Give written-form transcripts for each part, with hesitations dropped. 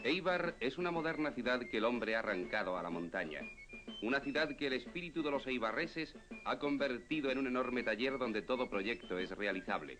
Eibar es una moderna ciudad que el hombre ha arrancado a la montaña. Una ciudad que el espíritu de los eibarreses ha convertido en un enorme taller donde todo proyecto es realizable.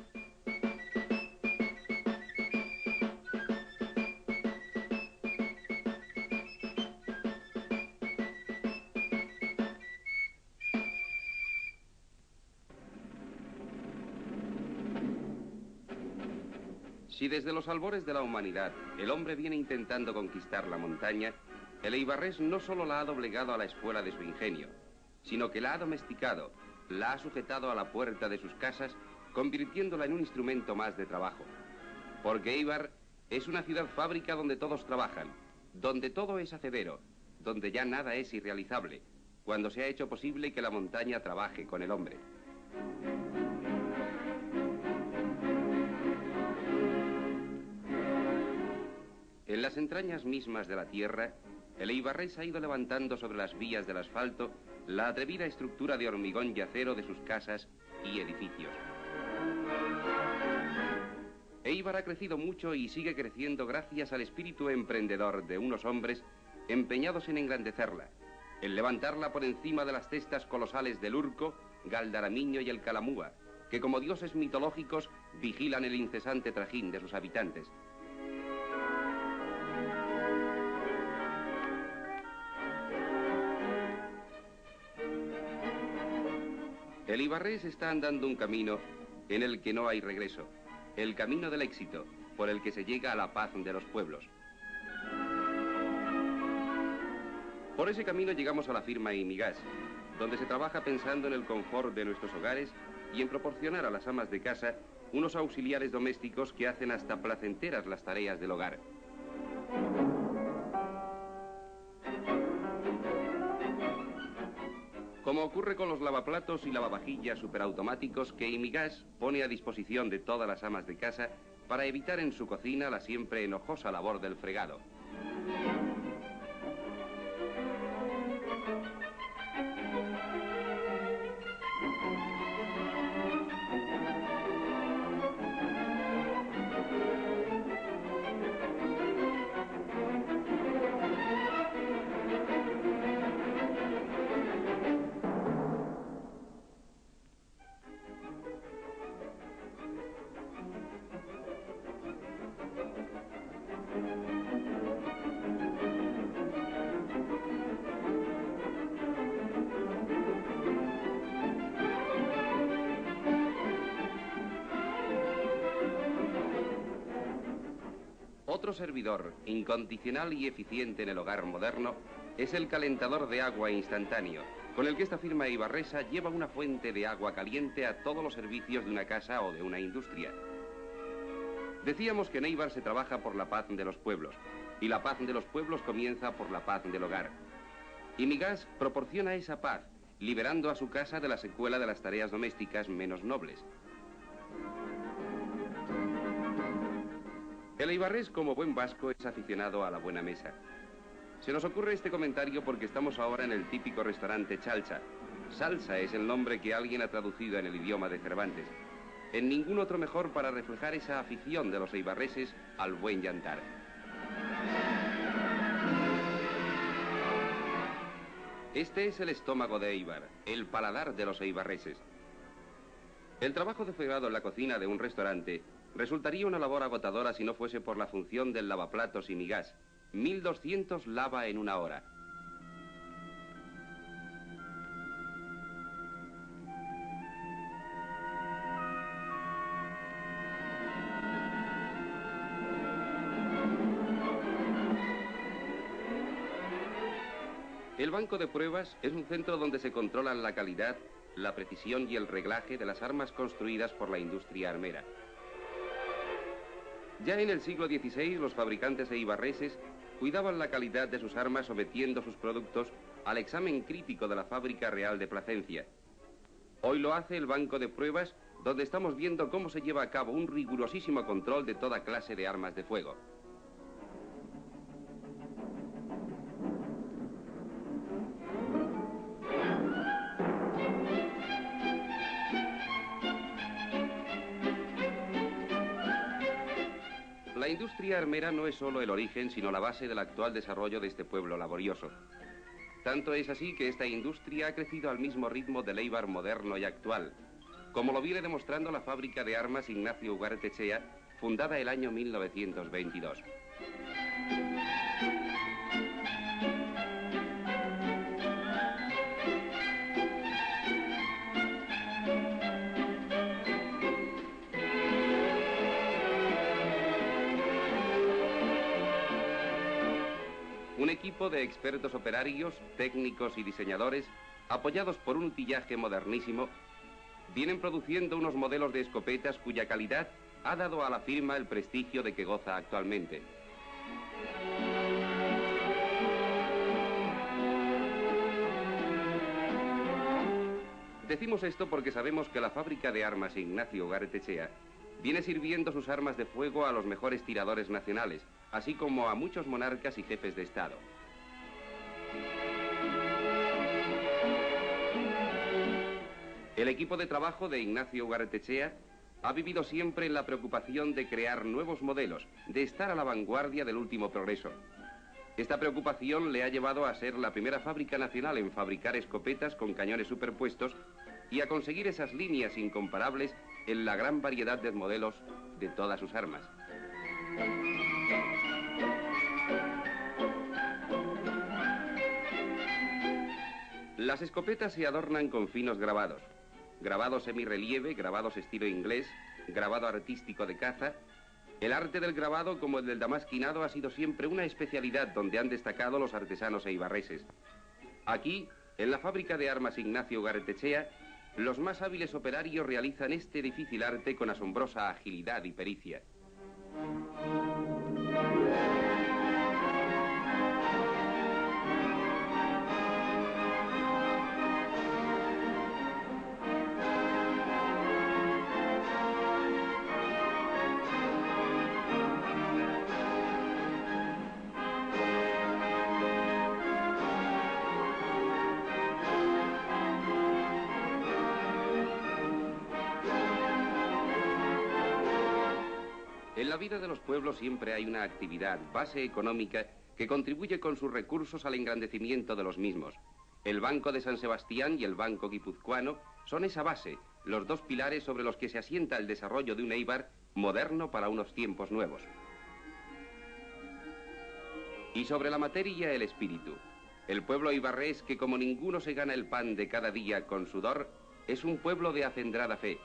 Si desde los albores de la humanidad el hombre viene intentando conquistar la montaña, el eibarrés no solo la ha doblegado a la espuela de su ingenio, sino que la ha domesticado, la ha sujetado a la puerta de sus casas, convirtiéndola en un instrumento más de trabajo. Porque Eibar es una ciudad fábrica donde todos trabajan, donde todo es hacedero, donde ya nada es irrealizable, cuando se ha hecho posible que la montaña trabaje con el hombre. En las entrañas mismas de la tierra, el eibarrés ha ido levantando sobre las vías del asfalto la atrevida estructura de hormigón y acero de sus casas y edificios. Eibar ha crecido mucho y sigue creciendo gracias al espíritu emprendedor de unos hombres empeñados en engrandecerla, en levantarla por encima de las cestas colosales del Urco, Galdaramiño y el Calamúa, que como dioses mitológicos vigilan el incesante trajín de sus habitantes. El eibarrés está andando un camino en el que no hay regreso, el camino del éxito, por el que se llega a la paz de los pueblos. Por ese camino llegamos a la firma Imigas, donde se trabaja pensando en el confort de nuestros hogares y en proporcionar a las amas de casa unos auxiliares domésticos que hacen hasta placenteras las tareas del hogar. Como ocurre con los lavaplatos y lavavajillas superautomáticos que Imigas pone a disposición de todas las amas de casa para evitar en su cocina la siempre enojosa labor del fregado. Otro servidor incondicional y eficiente en el hogar moderno es el calentador de agua instantáneo, con el que esta firma eibarresa lleva una fuente de agua caliente a todos los servicios de una casa o de una industria. Decíamos que en Eibar se trabaja por la paz de los pueblos, y la paz de los pueblos comienza por la paz del hogar. Imigas proporciona esa paz, liberando a su casa de la secuela de las tareas domésticas menos nobles. El eibarrés, como buen vasco, es aficionado a la buena mesa. Se nos ocurre este comentario porque estamos ahora en el típico restaurante Chalcha. Salsa es el nombre que alguien ha traducido en el idioma de Cervantes. En ningún otro mejor para reflejar esa afición de los eibarreses al buen yantar. Este es el estómago de Eibar, el paladar de los eibarreses. El trabajo de fregado en la cocina de un restaurante resultaría una labor agotadora si no fuese por la función del lavaplatos Imigas. 1200 lava en una hora. El banco de pruebas es un centro donde se controlan la calidad, la precisión y el reglaje de las armas construidas por la industria armera. Ya en el siglo XVI los fabricantes eibarreses cuidaban la calidad de sus armas sometiendo sus productos al examen crítico de la Fábrica Real de Plasencia. Hoy lo hace el banco de pruebas, donde estamos viendo cómo se lleva a cabo un rigurosísimo control de toda clase de armas de fuego. La industria armera no es solo el origen, sino la base del actual desarrollo de este pueblo laborioso. Tanto es así que esta industria ha crecido al mismo ritmo del Éibar moderno y actual, como lo viene demostrando la fábrica de armas Ignacio Ugartechea, fundada el año 1922. Un equipo de expertos operarios, técnicos y diseñadores, apoyados por un utillaje modernísimo, vienen produciendo unos modelos de escopetas cuya calidad ha dado a la firma el prestigio de que goza actualmente. Decimos esto porque sabemos que la fábrica de armas Ignacio Ugartechea viene sirviendo sus armas de fuego a los mejores tiradores nacionales, así como a muchos monarcas y jefes de Estado. El equipo de trabajo de Ignacio Ugartechea ha vivido siempre en la preocupación de crear nuevos modelos, de estar a la vanguardia del último progreso. Esta preocupación le ha llevado a ser la primera fábrica nacional en fabricar escopetas con cañones superpuestos y a conseguir esas líneas incomparables en la gran variedad de modelos de todas sus armas. Las escopetas se adornan con finos grabados. Grabados semirrelieve, grabados estilo inglés, grabado artístico de caza. El arte del grabado, como el del damasquinado, ha sido siempre una especialidad donde han destacado los artesanos eibarreses. Aquí, en la fábrica de armas Ignacio Ugartechea, los más hábiles operarios realizan este difícil arte con asombrosa agilidad y pericia. En la vida de los pueblos siempre hay una actividad, base económica, que contribuye con sus recursos al engrandecimiento de los mismos. El Banco de San Sebastián y el Banco Guipuzcoano son esa base, los dos pilares sobre los que se asienta el desarrollo de un Éibar moderno para unos tiempos nuevos. Y sobre la materia, el espíritu. El pueblo eibarrés, que como ninguno se gana el pan de cada día con sudor, es un pueblo de acendrada fe.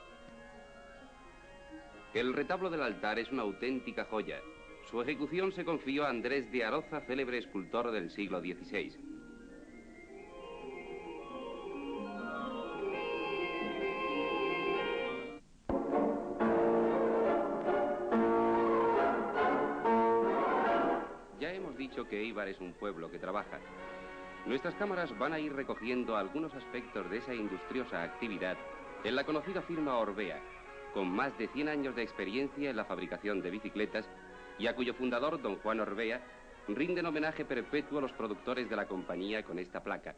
El retablo del altar es una auténtica joya. Su ejecución se confió a Andrés de Aroza, célebre escultor del siglo XVI. Ya hemos dicho que Éibar es un pueblo que trabaja. Nuestras cámaras van a ir recogiendo algunos aspectos de esa industriosa actividad en la conocida firma Orbea, con más de 100 años de experiencia en la fabricación de bicicletas y a cuyo fundador, don Juan Orbea, rinden homenaje perpetuo a los productores de la compañía con esta placa.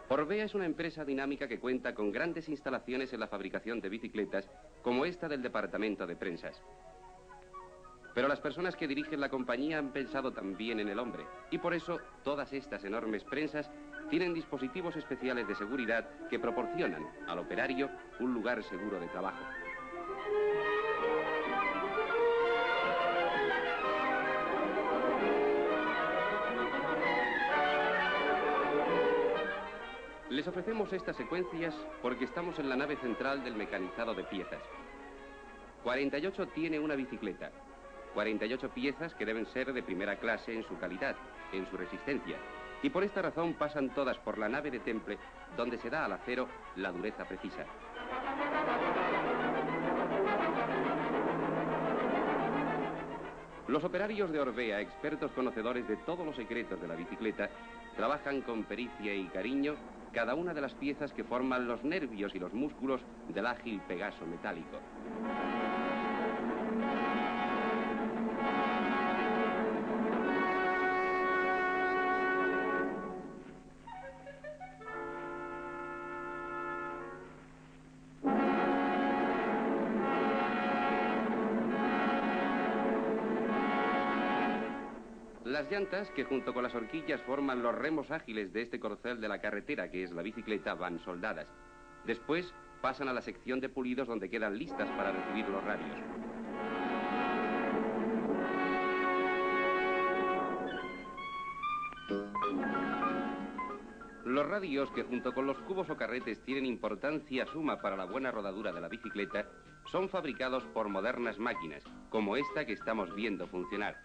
Orbea es una empresa dinámica que cuenta con grandes instalaciones en la fabricación de bicicletas, como esta del departamento de prensas. Pero las personas que dirigen la compañía han pensado también en el hombre, y por eso todas estas enormes prensas tienen dispositivos especiales de seguridad que proporcionan al operario un lugar seguro de trabajo. Les ofrecemos estas secuencias porque estamos en la nave central del mecanizado de piezas. 48 tiene una bicicleta. 48 piezas que deben ser de primera clase en su calidad, en su resistencia. Y por esta razón pasan todas por la nave de temple, donde se da al acero la dureza precisa. Los operarios de Orbea, expertos conocedores de todos los secretos de la bicicleta, trabajan con pericia y cariño cada una de las piezas que forman los nervios y los músculos del ágil Pegaso metálico. Las llantas, que junto con las horquillas forman los remos ágiles de este corcel de la carretera, que es la bicicleta, van soldadas. Después pasan a la sección de pulidos, donde quedan listas para recibir los radios. Los radios, que junto con los cubos o carretes tienen importancia suma para la buena rodadura de la bicicleta, son fabricados por modernas máquinas, como esta que estamos viendo funcionar.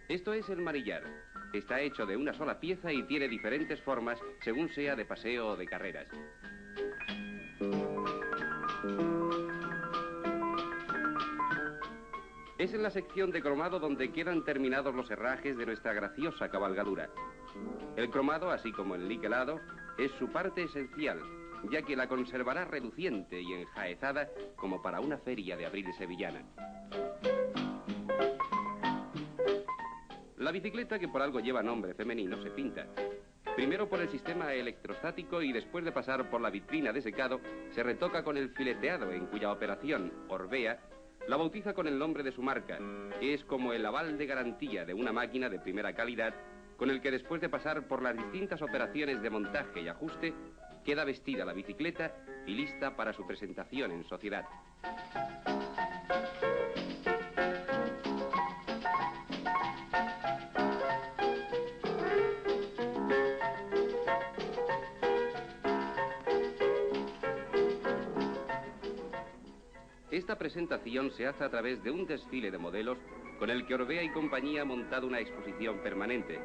Esto es el manillar. Está hecho de una sola pieza y tiene diferentes formas según sea de paseo o de carreras. Es en la sección de cromado donde quedan terminados los herrajes de nuestra graciosa cabalgadura. El cromado, así como el niquelado, es su parte esencial, ya que la conservará reluciente y enjaezada como para una feria de abril sevillana. La bicicleta, que por algo lleva nombre femenino, se pinta. Primero por el sistema electrostático y después de pasar por la vitrina de secado, se retoca con el fileteado, en cuya operación Orbea la bautiza con el nombre de su marca, que es como el aval de garantía de una máquina de primera calidad, con el que después de pasar por las distintas operaciones de montaje y ajuste, queda vestida la bicicleta y lista para su presentación en sociedad. Esta presentación se hace a través de un desfile de modelos con el que Orbea y compañía ha montado una exposición permanente,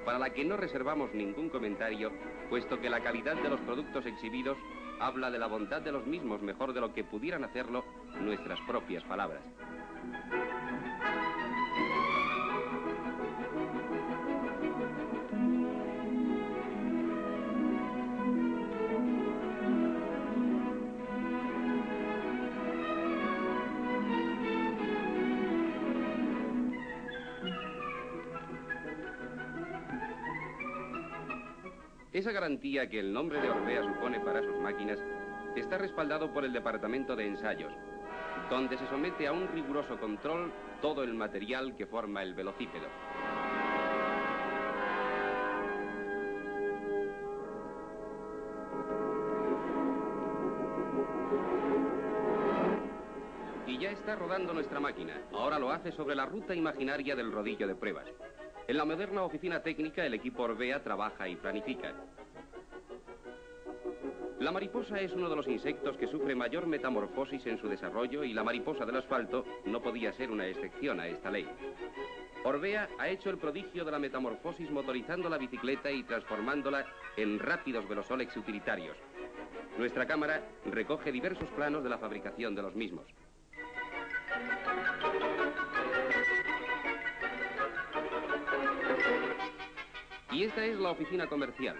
para la que no reservamos ningún comentario, puesto que la calidad de los productos exhibidos habla de la bondad de los mismos mejor de lo que pudieran hacerlo nuestras propias palabras. Esa garantía que el nombre de Orbea supone para sus máquinas está respaldado por el Departamento de Ensayos, donde se somete a un riguroso control todo el material que forma el velocípedo. Y ya está rodando nuestra máquina. Ahora lo hace sobre la ruta imaginaria del rodillo de pruebas. En la moderna oficina técnica, el equipo Orbea trabaja y planifica. La mariposa es uno de los insectos que sufre mayor metamorfosis en su desarrollo y la mariposa del asfalto no podía ser una excepción a esta ley. Orbea ha hecho el prodigio de la metamorfosis motorizando la bicicleta y transformándola en rápidos velosolex utilitarios. Nuestra cámara recoge diversos planos de la fabricación de los mismos. Y esta es la oficina comercial.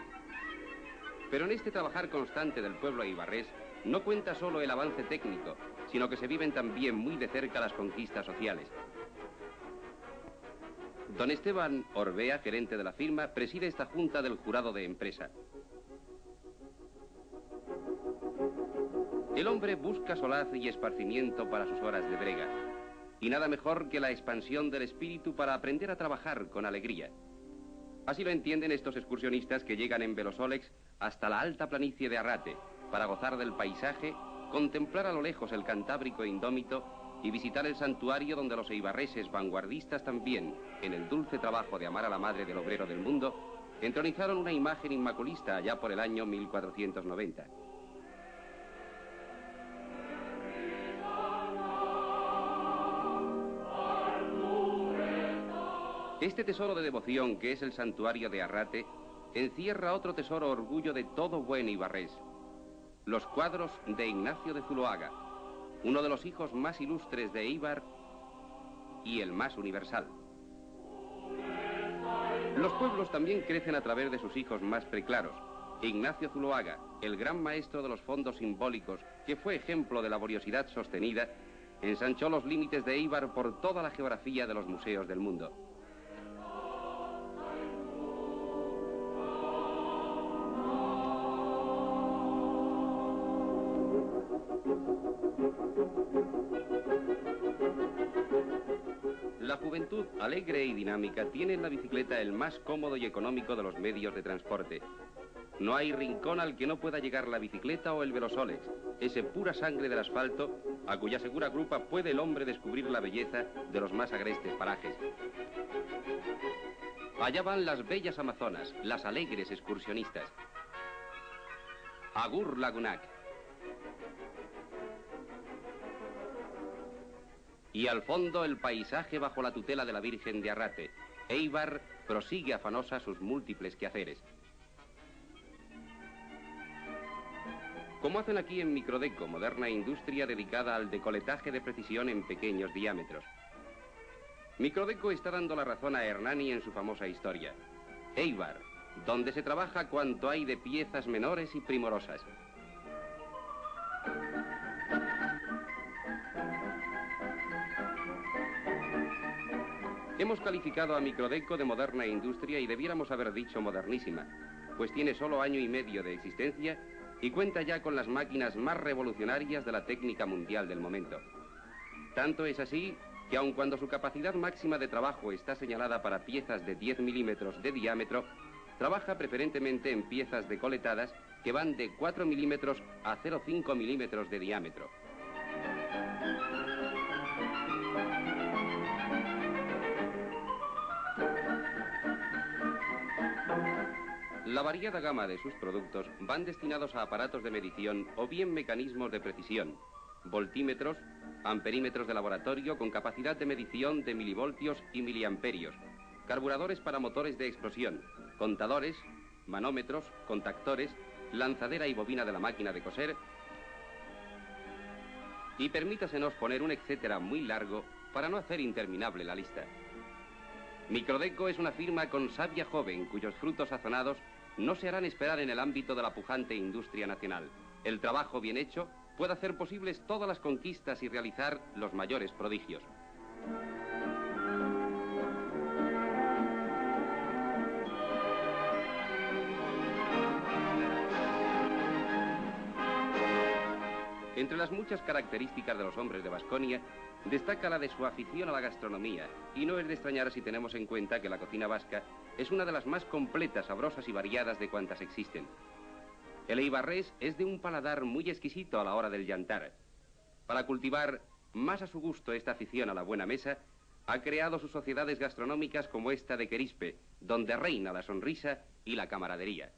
Pero en este trabajar constante del pueblo eibarrés no cuenta solo el avance técnico, sino que se viven también muy de cerca las conquistas sociales. Don Esteban Orbea, gerente de la firma, preside esta junta del jurado de empresa. El hombre busca solaz y esparcimiento para sus horas de brega, y nada mejor que la expansión del espíritu para aprender a trabajar con alegría. Así lo entienden estos excursionistas que llegan en velosolex hasta la alta planicie de Arrate, para gozar del paisaje, contemplar a lo lejos el Cantábrico indómito y visitar el santuario donde los eibarreses vanguardistas también, en el dulce trabajo de amar a la madre del obrero del mundo, entronizaron una imagen inmaculista allá por el año 1490. Este tesoro de devoción, que es el santuario de Arrate, encierra otro tesoro orgullo de todo buen eibarrés: los cuadros de Ignacio de Zuloaga, uno de los hijos más ilustres de Eibar y el más universal. Los pueblos también crecen a través de sus hijos más preclaros. Ignacio Zuloaga, el gran maestro de los fondos simbólicos, que fue ejemplo de laboriosidad sostenida, ensanchó los límites de Eibar por toda la geografía de los museos del mundo. La juventud, alegre y dinámica, tiene en la bicicleta el más cómodo y económico de los medios de transporte. No hay rincón al que no pueda llegar la bicicleta o el Velosolex, ese pura sangre del asfalto a cuya segura grupa puede el hombre descubrir la belleza de los más agrestes parajes. Allá van las bellas amazonas, las alegres excursionistas. Agur Lagunac. Y al fondo el paisaje bajo la tutela de la Virgen de Arrate. Eibar prosigue afanosa sus múltiples quehaceres. Como hacen aquí en Microdeco, moderna industria dedicada al decoletaje de precisión en pequeños diámetros. Microdeco está dando la razón a Hernani en su famosa historia. Eibar, donde se trabaja cuanto hay de piezas menores y primorosas. Hemos calificado a Microdeco de moderna industria y debiéramos haber dicho modernísima, pues tiene solo año y medio de existencia y cuenta ya con las máquinas más revolucionarias de la técnica mundial del momento. Tanto es así que aun cuando su capacidad máxima de trabajo está señalada para piezas de 10 milímetros de diámetro, trabaja preferentemente en piezas decoletadas que van de 4 milímetros a 0,5 milímetros de diámetro. La variada gama de sus productos van destinados a aparatos de medición o bien mecanismos de precisión, voltímetros, amperímetros de laboratorio con capacidad de medición de milivoltios y miliamperios, carburadores para motores de explosión, contadores, manómetros, contactores, lanzadera y bobina de la máquina de coser. Y permítasenos poner un etcétera muy largo para no hacer interminable la lista. Microdeco es una firma con savia joven cuyos frutos sazonados no se harán esperar en el ámbito de la pujante industria nacional. El trabajo bien hecho puede hacer posibles todas las conquistas y realizar los mayores prodigios. Entre las muchas características de los hombres de Baskonia, destaca la de su afición a la gastronomía, y no es de extrañar si tenemos en cuenta que la cocina vasca es una de las más completas, sabrosas y variadas de cuantas existen. El eibarrés es de un paladar muy exquisito a la hora del yantar. Para cultivar más a su gusto esta afición a la buena mesa, ha creado sus sociedades gastronómicas como esta de Querispe, donde reina la sonrisa y la camaradería.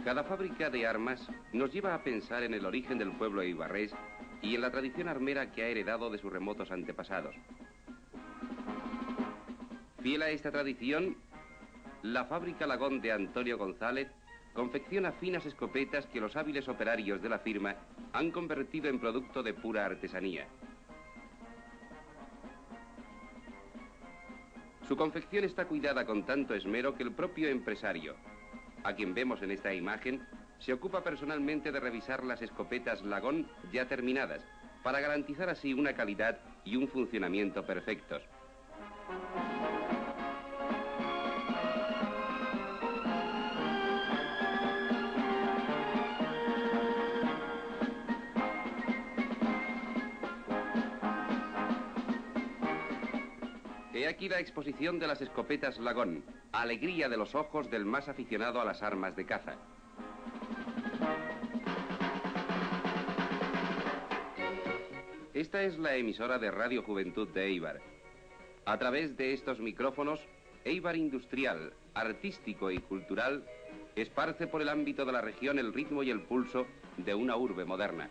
Cada fábrica de armas nos lleva a pensar en el origen del pueblo eibarrés y en la tradición armera que ha heredado de sus remotos antepasados. Fiel a esta tradición, la fábrica Lagón de Antonio González confecciona finas escopetas que los hábiles operarios de la firma han convertido en producto de pura artesanía. Su confección está cuidada con tanto esmero que el propio empresario, a quien vemos en esta imagen, se ocupa personalmente de revisar las escopetas Lagón ya terminadas, para garantizar así una calidad y un funcionamiento perfectos. He aquí la exposición de las escopetas Lagón, alegría de los ojos del más aficionado a las armas de caza. Esta es la emisora de Radio Juventud de Eibar. A través de estos micrófonos, Eibar industrial, artístico y cultural esparce por el ámbito de la región el ritmo y el pulso de una urbe moderna.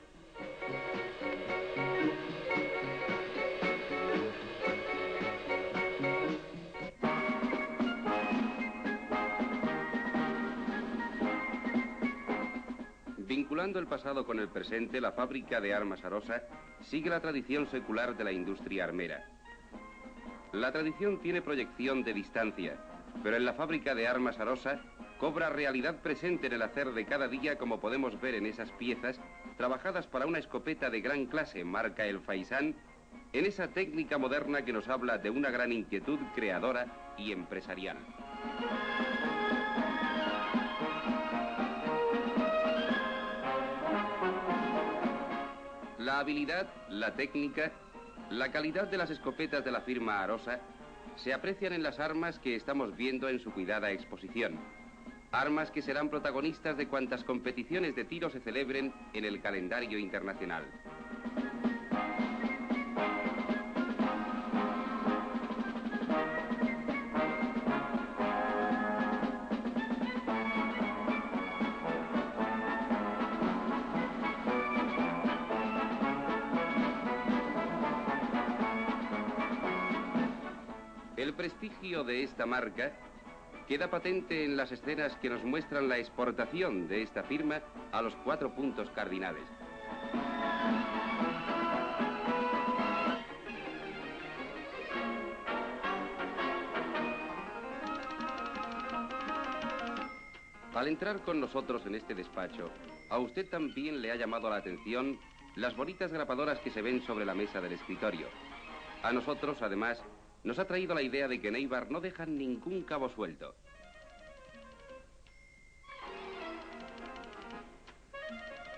Vinculando el pasado con el presente, la fábrica de armas Arosa sigue la tradición secular de la industria armera. La tradición tiene proyección de distancia, pero en la fábrica de armas Arosa cobra realidad presente en el hacer de cada día, como podemos ver en esas piezas, trabajadas para una escopeta de gran clase, marca El Faisán, en esa técnica moderna que nos habla de una gran inquietud creadora y empresarial. La habilidad, la técnica, la calidad de las escopetas de la firma Arosa se aprecian en las armas que estamos viendo en su cuidada exposición. Armas que serán protagonistas de cuantas competiciones de tiro se celebren en el calendario internacional. El prestigio de esta marca queda patente en las escenas que nos muestran la exportación de esta firma a los 4 puntos cardinales. Al entrar con nosotros en este despacho, a usted también le ha llamado la atención las bonitas grapadoras que se ven sobre la mesa del escritorio. A nosotros, además, nos ha traído la idea de que en Eibar no dejan ningún cabo suelto.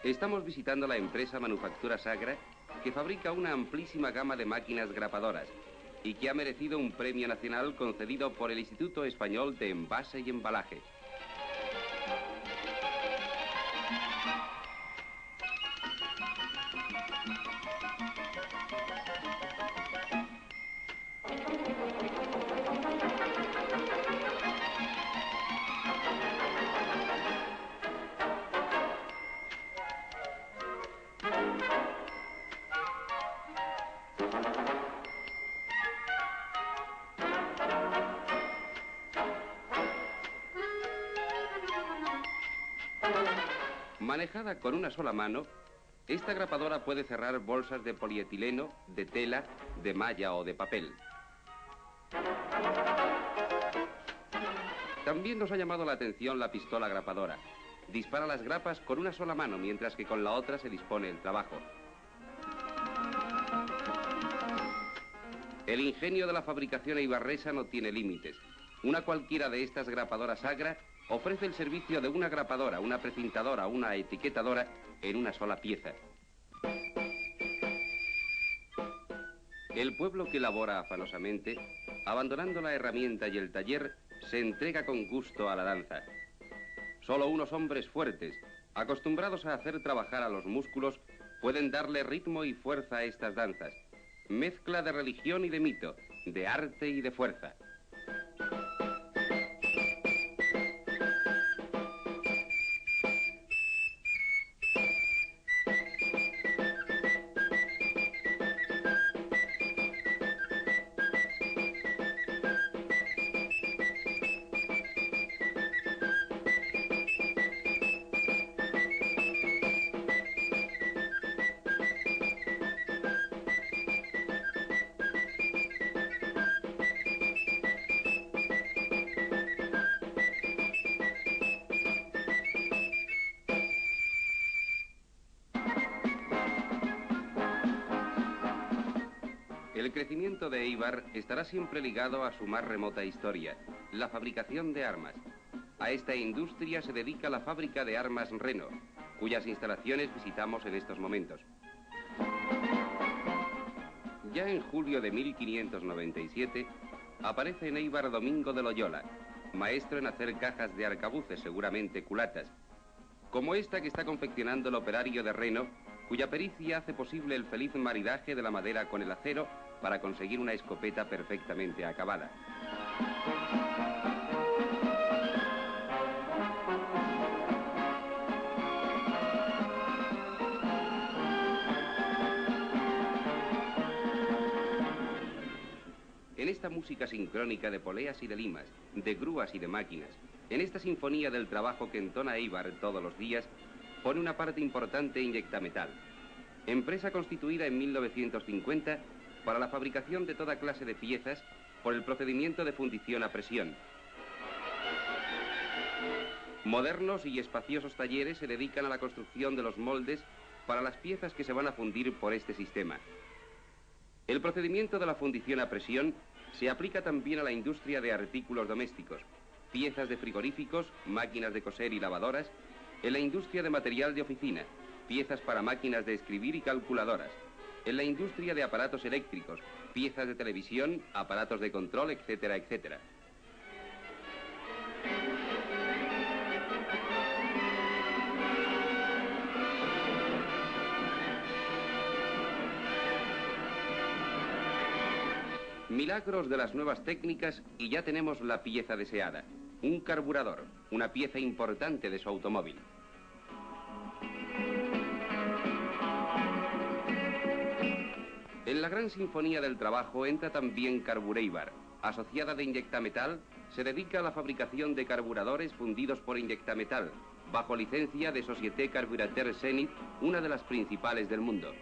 Estamos visitando la empresa Manufactura Sagra, que fabrica una amplísima gama de máquinas grapadoras y que ha merecido un premio nacional concedido por el Instituto Español de Envase y Embalaje. Manejada con una sola mano, esta grapadora puede cerrar bolsas de polietileno, de tela, de malla o de papel. También nos ha llamado la atención la pistola grapadora. Dispara las grapas con una sola mano, mientras que con la otra se dispone el trabajo. El ingenio de la fabricación eibarresa no tiene límites. Una cualquiera de estas grapadoras Sagra ofrece el servicio de una grapadora, una precintadora, una etiquetadora en una sola pieza. El pueblo que labora afanosamente, abandonando la herramienta y el taller, se entrega con gusto a la danza. Solo unos hombres fuertes, acostumbrados a hacer trabajar a los músculos, pueden darle ritmo y fuerza a estas danzas. Mezcla de religión y de mito, de arte y de fuerza. El crecimiento de Eibar estará siempre ligado a su más remota historia, la fabricación de armas. A esta industria se dedica la fábrica de armas Reno, cuyas instalaciones visitamos en estos momentos. Ya en julio de 1597 aparece en Eibar Domingo de Loyola, maestro en hacer cajas de arcabuces, seguramente culatas, como esta que está confeccionando el operario de Reno, cuya pericia hace posible el feliz maridaje de la madera con el acero para conseguir una escopeta perfectamente acabada. En esta música sincrónica de poleas y de limas, de grúas y de máquinas, en esta sinfonía del trabajo que entona Eibar todos los días, pone una parte importante Inyectametal, empresa constituida en 1950 para la fabricación de toda clase de piezas por el procedimiento de fundición a presión. Modernos y espaciosos talleres se dedican a la construcción de los moldes para las piezas que se van a fundir por este sistema. El El procedimiento de la fundición a presión se aplica también a la industria de artículos domésticos, piezas de frigoríficos, máquinas de coser y lavadoras, en la industria de material de oficina, piezas para máquinas de escribir y calculadoras, en la industria de aparatos eléctricos, piezas de televisión, aparatos de control, etcétera, etcétera. Milagros de las nuevas técnicas y ya tenemos la pieza deseada, un carburador, una pieza importante de su automóvil. En la gran sinfonía del trabajo entra también Carbureibar. Asociada de Inyectametal, se dedica a la fabricación de carburadores fundidos por Inyectametal, bajo licencia de Société Carburateur Zenith, una de las principales del mundo.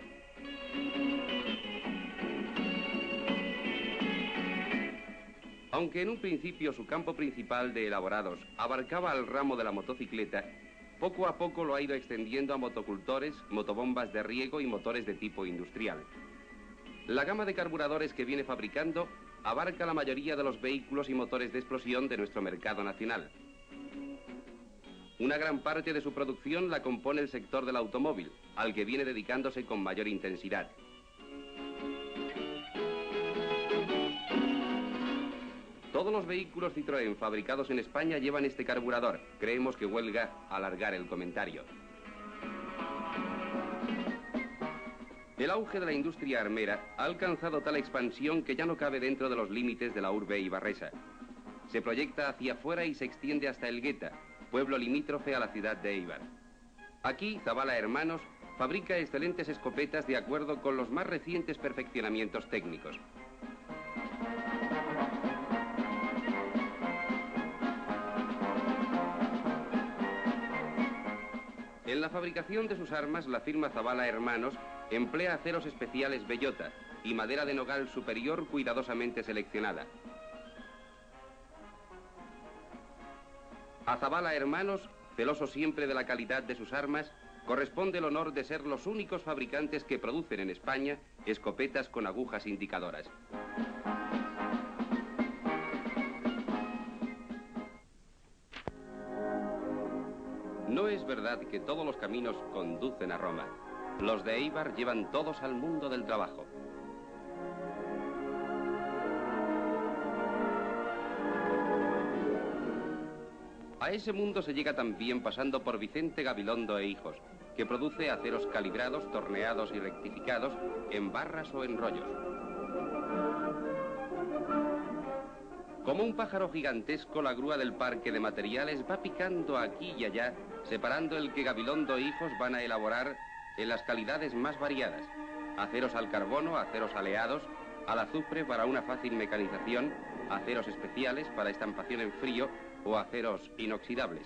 Aunque en un principio su campo principal de elaborados abarcaba el ramo de la motocicleta, poco a poco lo ha ido extendiendo a motocultores, motobombas de riego y motores de tipo industrial. La gama de carburadores que viene fabricando abarca la mayoría de los vehículos y motores de explosión de nuestro mercado nacional. Una gran parte de su producción la compone el sector del automóvil, al que viene dedicándose con mayor intensidad. Todos los vehículos Citroën fabricados en España llevan este carburador. Creemos que huelga alargar el comentario. El auge de la industria armera ha alcanzado tal expansión que ya no cabe dentro de los límites de la urbe ibarresa. Se proyecta hacia afuera y se extiende hasta Elgueta, pueblo limítrofe a la ciudad de Eibar. Aquí, Zabala Hermanos fabrica excelentes escopetas de acuerdo con los más recientes perfeccionamientos técnicos. En la fabricación de sus armas, la firma Zabala Hermanos emplea aceros especiales bellota y madera de nogal superior cuidadosamente seleccionada. A Zabala Hermanos, celoso siempre de la calidad de sus armas, corresponde el honor de ser los únicos fabricantes que producen en España escopetas con agujas indicadoras. No es verdad que todos los caminos conducen a Roma. Los de Eibar llevan todos al mundo del trabajo. A ese mundo se llega también pasando por Vicente Gabilondo e Hijos, que produce aceros calibrados, torneados y rectificados en barras o en rollos. Como un pájaro gigantesco, la grúa del parque de materiales va picando aquí y allá, separando el que Gabilondo e Hijos van a elaborar en las calidades más variadas. Aceros al carbono, aceros aleados, al azufre para una fácil mecanización, aceros especiales para estampación en frío o aceros inoxidables.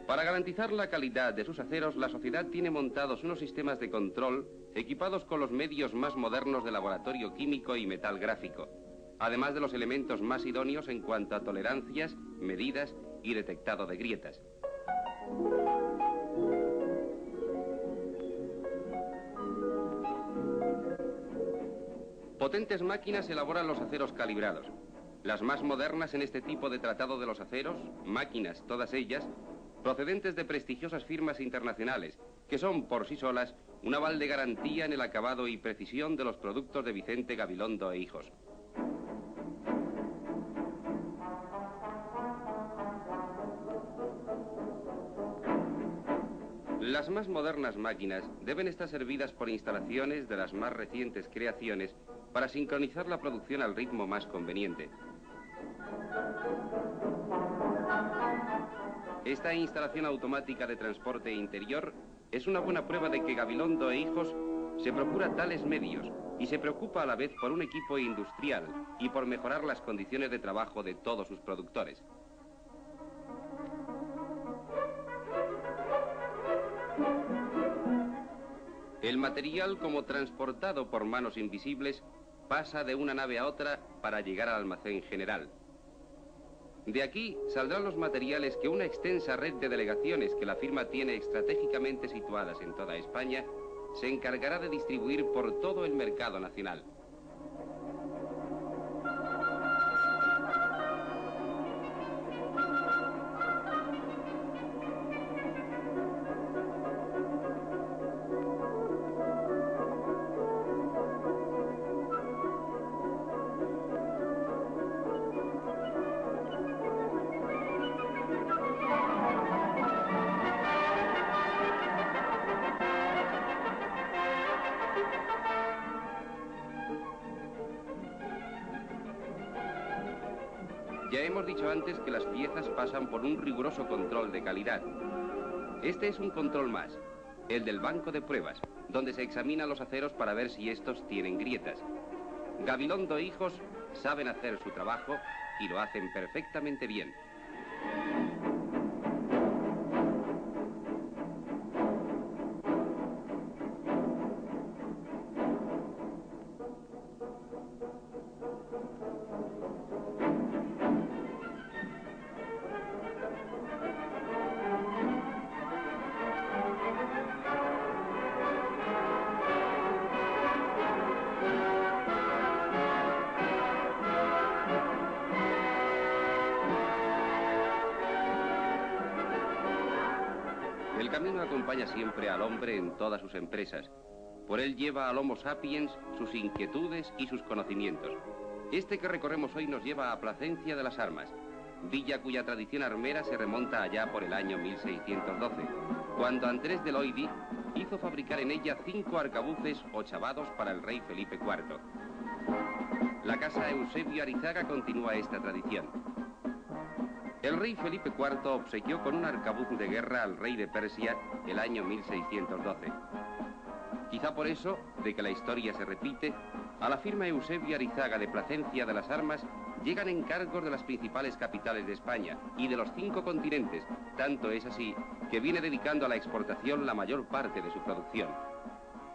Para garantizar la calidad de sus aceros, la sociedad tiene montados unos sistemas de control equipados con los medios más modernos de laboratorio químico y metal gráfico, además de los elementos más idóneos en cuanto a tolerancias, medidas y detectado de grietas. Potentes máquinas elaboran los aceros calibrados. Las más modernas en este tipo de tratado de los aceros, máquinas todas ellas, procedentes de prestigiosas firmas internacionales, que son por sí solas un aval de garantía en el acabado y precisión de los productos de Vicente Gabilondo e Hijos. Las más modernas máquinas deben estar servidas por instalaciones de las más recientes creaciones para sincronizar la producción al ritmo más conveniente. Esta instalación automática de transporte interior es una buena prueba de que Gabilondo e Hijos se procura tales medios y se preocupa a la vez por un equipo industrial y por mejorar las condiciones de trabajo de todos sus productores. El material, como transportado por manos invisibles, pasa de una nave a otra para llegar al almacén general. De aquí saldrán los materiales que una extensa red de delegaciones que la firma tiene estratégicamente situadas en toda España se encargará de distribuir por todo el mercado nacional. Ya hemos dicho antes que las piezas pasan por un riguroso control de calidad. Este es un control más, el del banco de pruebas, donde se examinan los aceros para ver si estos tienen grietas. Gabilondo e hijos saben hacer su trabajo y lo hacen perfectamente bien. El camino acompaña siempre al hombre en todas sus empresas. Por él lleva al Homo sapiens sus inquietudes y sus conocimientos. Este que recorremos hoy nos lleva a Plasencia de las Armas, villa cuya tradición armera se remonta allá por el año 1612, cuando Andrés de Loidi hizo fabricar en ella 5 arcabuces o chavados para el rey Felipe IV. La casa Eusebio Arizaga continúa esta tradición. El rey Felipe IV obsequió con un arcabuz de guerra al rey de Persia el año 1612. Quizá por eso, de que la historia se repite, a la firma Eusebio Arizaga de Plasencia de las Armas llegan encargos de las principales capitales de España y de los 5 continentes. Tanto es así que viene dedicando a la exportación la mayor parte de su producción.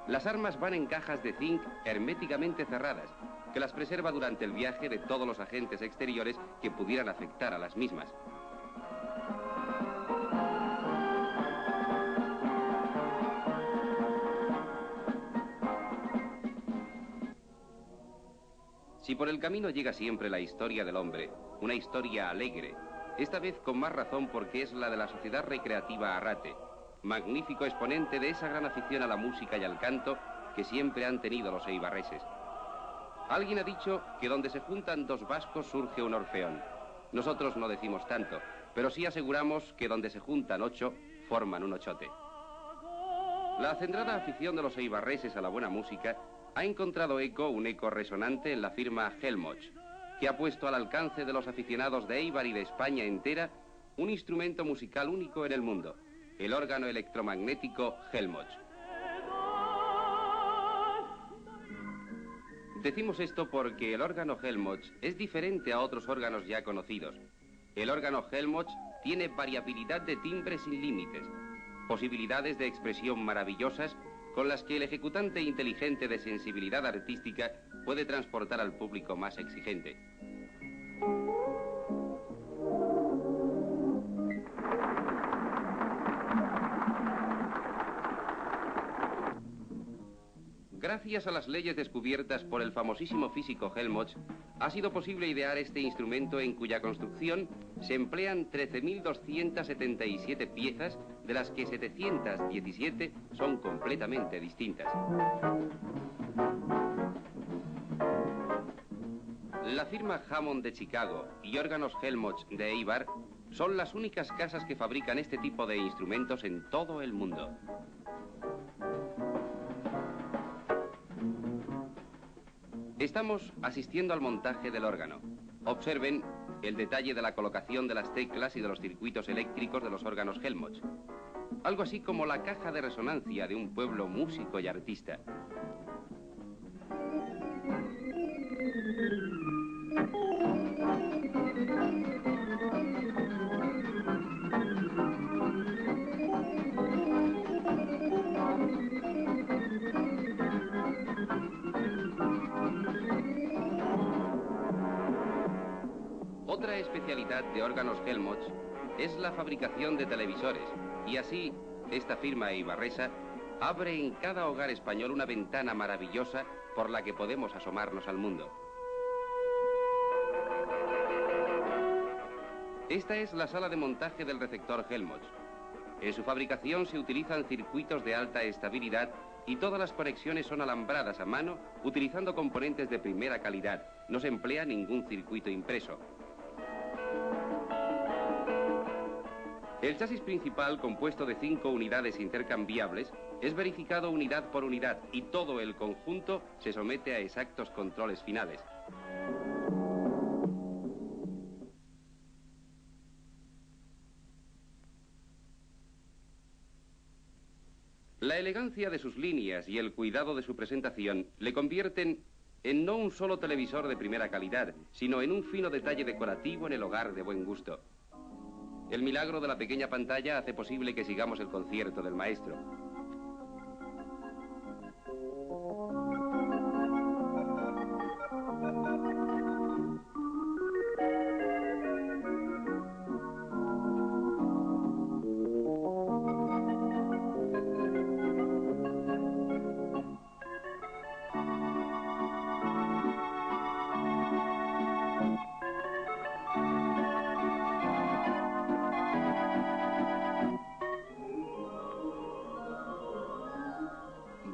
Las armas van en cajas de zinc herméticamente cerradas, que las preserva durante el viaje de todos los agentes exteriores que pudieran afectar a las mismas. Si por el camino llega siempre la historia del hombre, una historia alegre, esta vez con más razón porque es la de la Sociedad Recreativa Arrate, magnífico exponente de esa gran afición a la música y al canto que siempre han tenido los eibarreses. Alguien ha dicho que donde se juntan 2 vascos surge un orfeón. Nosotros no decimos tanto, pero sí aseguramos que donde se juntan 8 forman un ochote. La acendrada afición de los eibarreses a la buena música ha encontrado un eco resonante en la firma Helmholtz, que ha puesto al alcance de los aficionados de Eibar y de España entera un instrumento musical único en el mundo, el órgano electromagnético Helmholtz. Decimos esto porque el órgano Helmholtz es diferente a otros órganos ya conocidos. El órgano Helmholtz tiene variabilidad de timbre sin límites, posibilidades de expresión maravillosas con las que el ejecutante inteligente de sensibilidad artística puede transportar al público más exigente. Gracias a las leyes descubiertas por el famosísimo físico Helmholtz, ha sido posible idear este instrumento en cuya construcción se emplean 13.277 piezas, de las que 717 son completamente distintas. La firma Hammond de Chicago y órganos Helmholtz de Eibar son las únicas casas que fabrican este tipo de instrumentos en todo el mundo. Estamos asistiendo al montaje del órgano. Observen el detalle de la colocación de las teclas y de los circuitos eléctricos de los órganos Helmholtz. Algo así como la caja de resonancia de un pueblo músico y artista. Otra especialidad de órganos Helmholtz es la fabricación de televisores, y así esta firma eibarresa abre en cada hogar español una ventana maravillosa por la que podemos asomarnos al mundo. Esta es la sala de montaje del receptor Helmholtz. En su fabricación se utilizan circuitos de alta estabilidad y todas las conexiones son alambradas a mano utilizando componentes de primera calidad. No se emplea ningún circuito impreso. El chasis principal, compuesto de 5 unidades intercambiables, es verificado unidad por unidad y todo el conjunto se somete a exactos controles finales. La elegancia de sus líneas y el cuidado de su presentación le convierten en no un solo televisor de primera calidad, sino en un fino detalle decorativo en el hogar de buen gusto. El milagro de la pequeña pantalla hace posible que sigamos el concierto del maestro.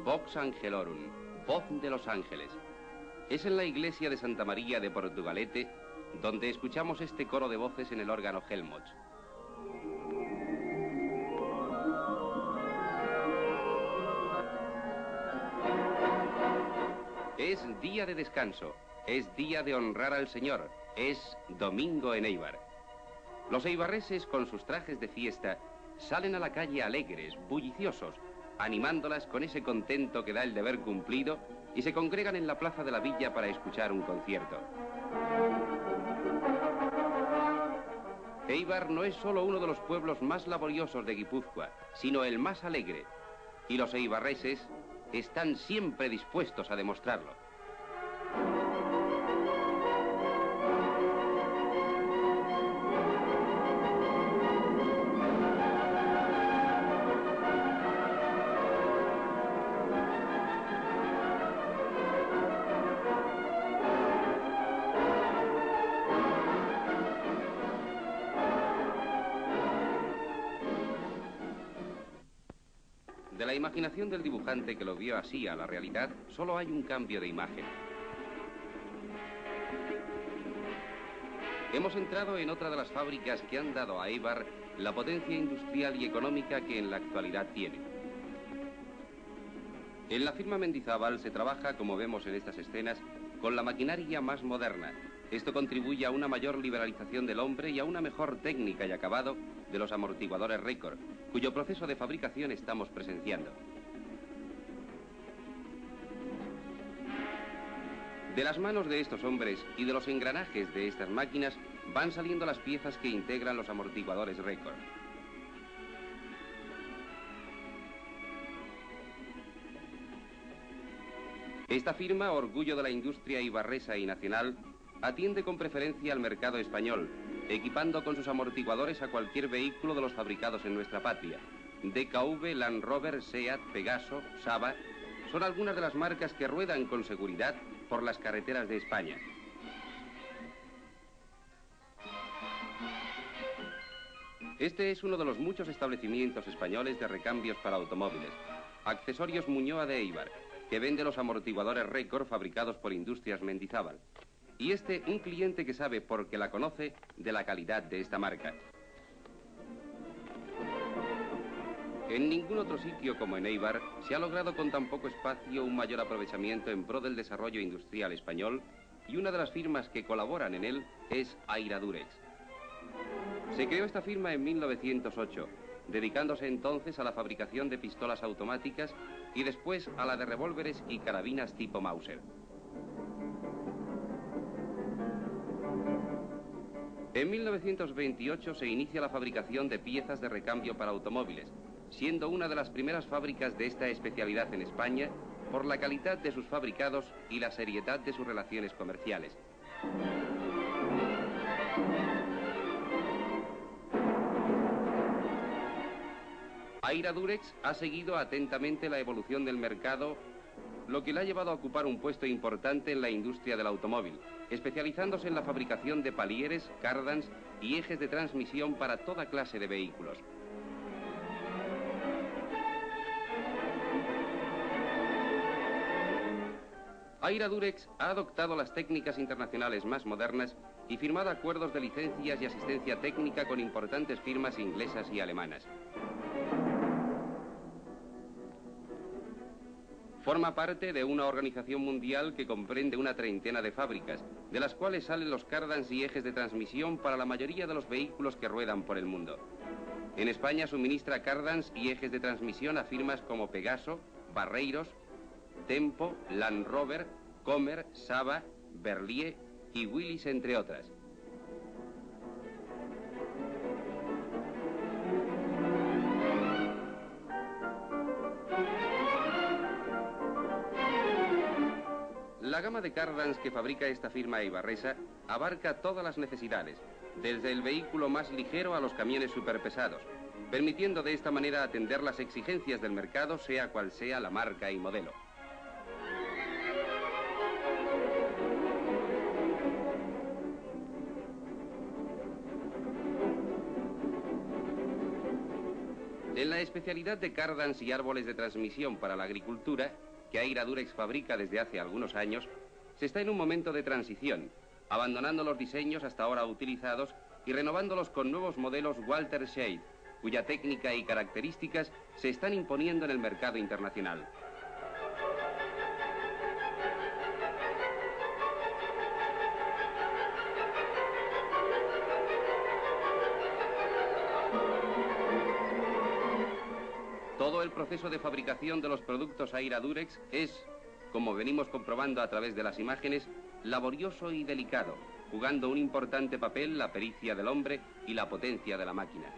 Vox Angelorum, voz de los ángeles. Es en la iglesia de Santa María de Portugalete donde escuchamos este coro de voces en el órgano Helmholtz. Es día de descanso, es día de honrar al Señor, es domingo en Éibar. Los eibarreses, con sus trajes de fiesta, salen a la calle alegres, bulliciosos, animándolas con ese contento que da el deber cumplido, y se congregan en la plaza de la villa para escuchar un concierto. Éibar no es solo uno de los pueblos más laboriosos de Guipúzcoa, sino el más alegre, y los eibarreses están siempre dispuestos a demostrarlo. De la imaginación del dibujante que lo vio así a la realidad, solo hay un cambio de imagen. Hemos entrado en otra de las fábricas que han dado a Éibar la potencia industrial y económica que en la actualidad tiene. En la firma Mendizábal se trabaja, como vemos en estas escenas, con la maquinaria más moderna. Esto contribuye a una mayor liberalización del hombre y a una mejor técnica y acabado de los amortiguadores Record, cuyo proceso de fabricación estamos presenciando. De las manos de estos hombres y de los engranajes de estas máquinas van saliendo las piezas que integran los amortiguadores Record. Esta firma, orgullo de la industria ibarresa y nacional, atiende con preferencia al mercado español, equipando con sus amortiguadores a cualquier vehículo de los fabricados en nuestra patria. DKV, Land Rover, Seat, Pegaso, Saba, son algunas de las marcas que ruedan con seguridad por las carreteras de España. Este es uno de los muchos establecimientos españoles de recambios para automóviles. Accesorios Muñoa de Éibar, que vende los amortiguadores Record fabricados por Industrias Mendizábal. Y este, un cliente que sabe, porque la conoce, de la calidad de esta marca. En ningún otro sitio como en Éibar se ha logrado con tan poco espacio un mayor aprovechamiento en pro del desarrollo industrial español, y una de las firmas que colaboran en él es Airadurex. Se creó esta firma en 1908, dedicándose entonces a la fabricación de pistolas automáticas y después a la de revólveres y carabinas tipo Mauser. En 1928 se inicia la fabricación de piezas de recambio para automóviles, siendo una de las primeras fábricas de esta especialidad en España por la calidad de sus fabricados y la seriedad de sus relaciones comerciales. Aira Durex ha seguido atentamente la evolución del mercado, lo que le ha llevado a ocupar un puesto importante en la industria del automóvil, especializándose en la fabricación de palieres, cardans y ejes de transmisión para toda clase de vehículos. Aira Durex ha adoptado las técnicas internacionales más modernas y firmado acuerdos de licencias y asistencia técnica con importantes firmas inglesas y alemanas. Forma parte de una organización mundial que comprende una treintena de fábricas, de las cuales salen los cardans y ejes de transmisión para la mayoría de los vehículos que ruedan por el mundo. En España suministra cardans y ejes de transmisión a firmas como Pegaso, Barreiros, Tempo, Land Rover, Comer, Saba, Berliet y Willys, entre otras. La gama de cardans que fabrica esta firma eibarresa abarca todas las necesidades, desde el vehículo más ligero a los camiones superpesados, permitiendo de esta manera atender las exigencias del mercado, sea cual sea la marca y modelo. En la especialidad de cardans y árboles de transmisión para la agricultura, que Aira Durex fabrica desde hace algunos años, se está en un momento de transición, abandonando los diseños hasta ahora utilizados y renovándolos con nuevos modelos Walter Shade, cuya técnica y características se están imponiendo en el mercado internacional. Todo el proceso de fabricación de los productos Aira Durex es, como venimos comprobando a través de las imágenes, laborioso y delicado, jugando un importante papel la pericia del hombre y la potencia de la máquina.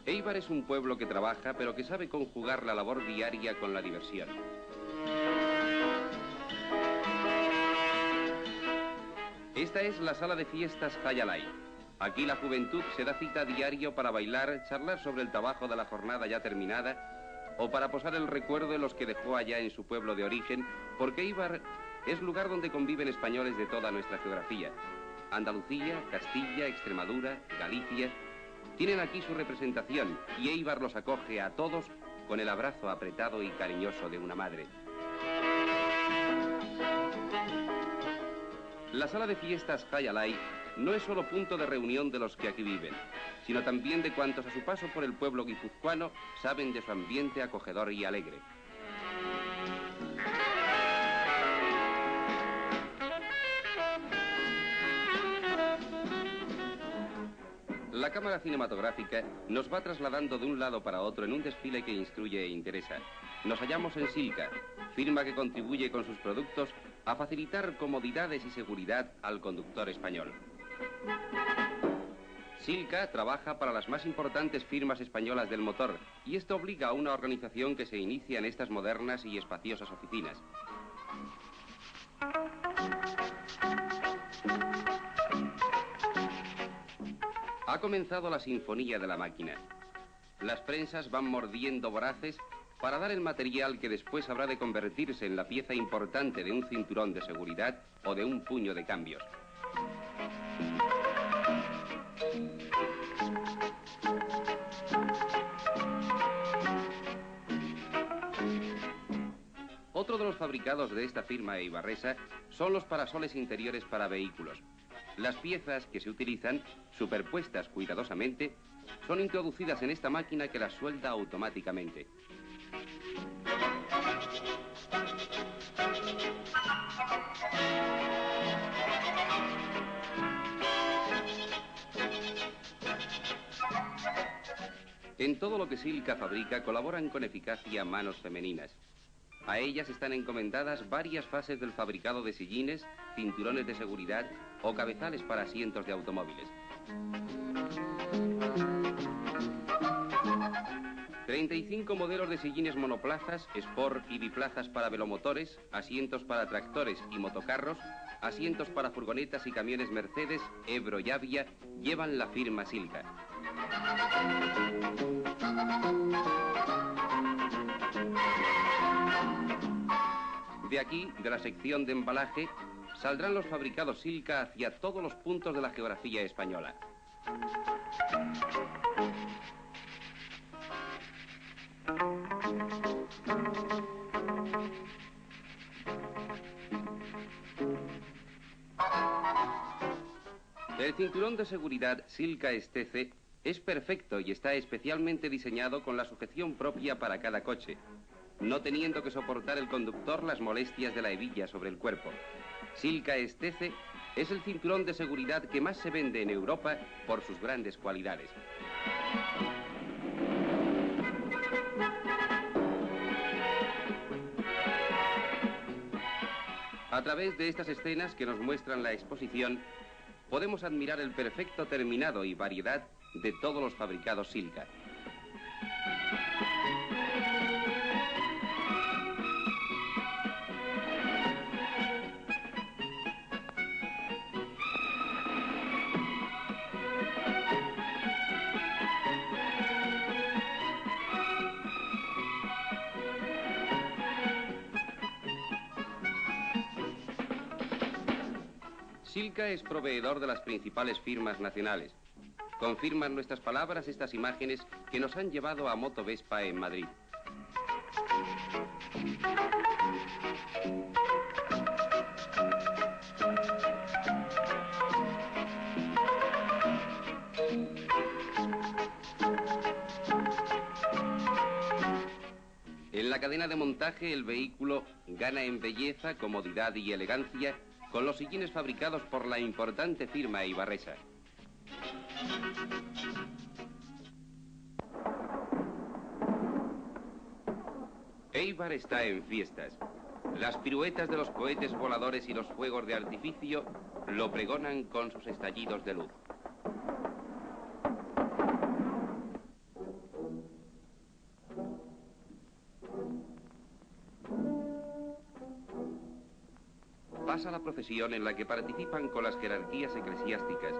Éibar es un pueblo que trabaja, pero que sabe conjugar la labor diaria con la diversión. Esta es la sala de fiestas Hayalay. Aquí la juventud se da cita a diario para bailar, charlar sobre el trabajo de la jornada ya terminada o para posar el recuerdo de los que dejó allá en su pueblo de origen, porque Éibar es lugar donde conviven españoles de toda nuestra geografía. Andalucía, Castilla, Extremadura, Galicia tienen aquí su representación y Éibar los acoge a todos con el abrazo apretado y cariñoso de una madre. La sala de fiestas Hayalay no es solo punto de reunión de los que aquí viven, sino también de cuantos a su paso por el pueblo guipuzcoano saben de su ambiente acogedor y alegre. La cámara cinematográfica nos va trasladando de un lado para otro en un desfile que instruye e interesa. Nos hallamos en Silca, firma que contribuye con sus productos a facilitar comodidades y seguridad al conductor español. Silca trabaja para las más importantes firmas españolas del motor y esto obliga a una organización que se inicia en estas modernas y espaciosas oficinas. Ha comenzado la sinfonía de la máquina. Las prensas van mordiendo voraces para dar el material que después habrá de convertirse en la pieza importante de un cinturón de seguridad o de un puño de cambios. Otro de los fabricados de esta firma eibarresa son los parasoles interiores para vehículos. Las piezas que se utilizan, superpuestas cuidadosamente, son introducidas en esta máquina que las suelda automáticamente. En todo lo que Silca fabrica colaboran con eficacia manos femeninas. A ellas están encomendadas varias fases del fabricado de sillines, cinturones de seguridad o cabezales para asientos de automóviles. 35 modelos de sillines monoplazas, sport y biplazas para velomotores, asientos para tractores y motocarros, asientos para furgonetas y camiones Mercedes, Ebro y Avia llevan la firma Silca. De aquí, de la sección de embalaje, saldrán los fabricados Silca hacia todos los puntos de la geografía española. El cinturón de seguridad Silca STC es perfecto y está especialmente diseñado con la sujeción propia para cada coche, no teniendo que soportar el conductor las molestias de la hebilla sobre el cuerpo. Silca STC es el cinturón de seguridad que más se vende en Europa por sus grandes cualidades. A través de estas escenas que nos muestran la exposición, podemos admirar el perfecto terminado y variedad de todos los fabricados Silca. Silca es proveedor de las principales firmas nacionales. Confirman nuestras palabras estas imágenes que nos han llevado a Moto Vespa en Madrid. En la cadena de montaje el vehículo gana en belleza, comodidad y elegancia con los sillines fabricados por la importante firma Ibarresa. Eibar está en fiestas. Las piruetas de los cohetes voladores y los fuegos de artificio lo pregonan con sus estallidos de luz. Pasa la procesión en la que participan con las jerarquías eclesiásticas,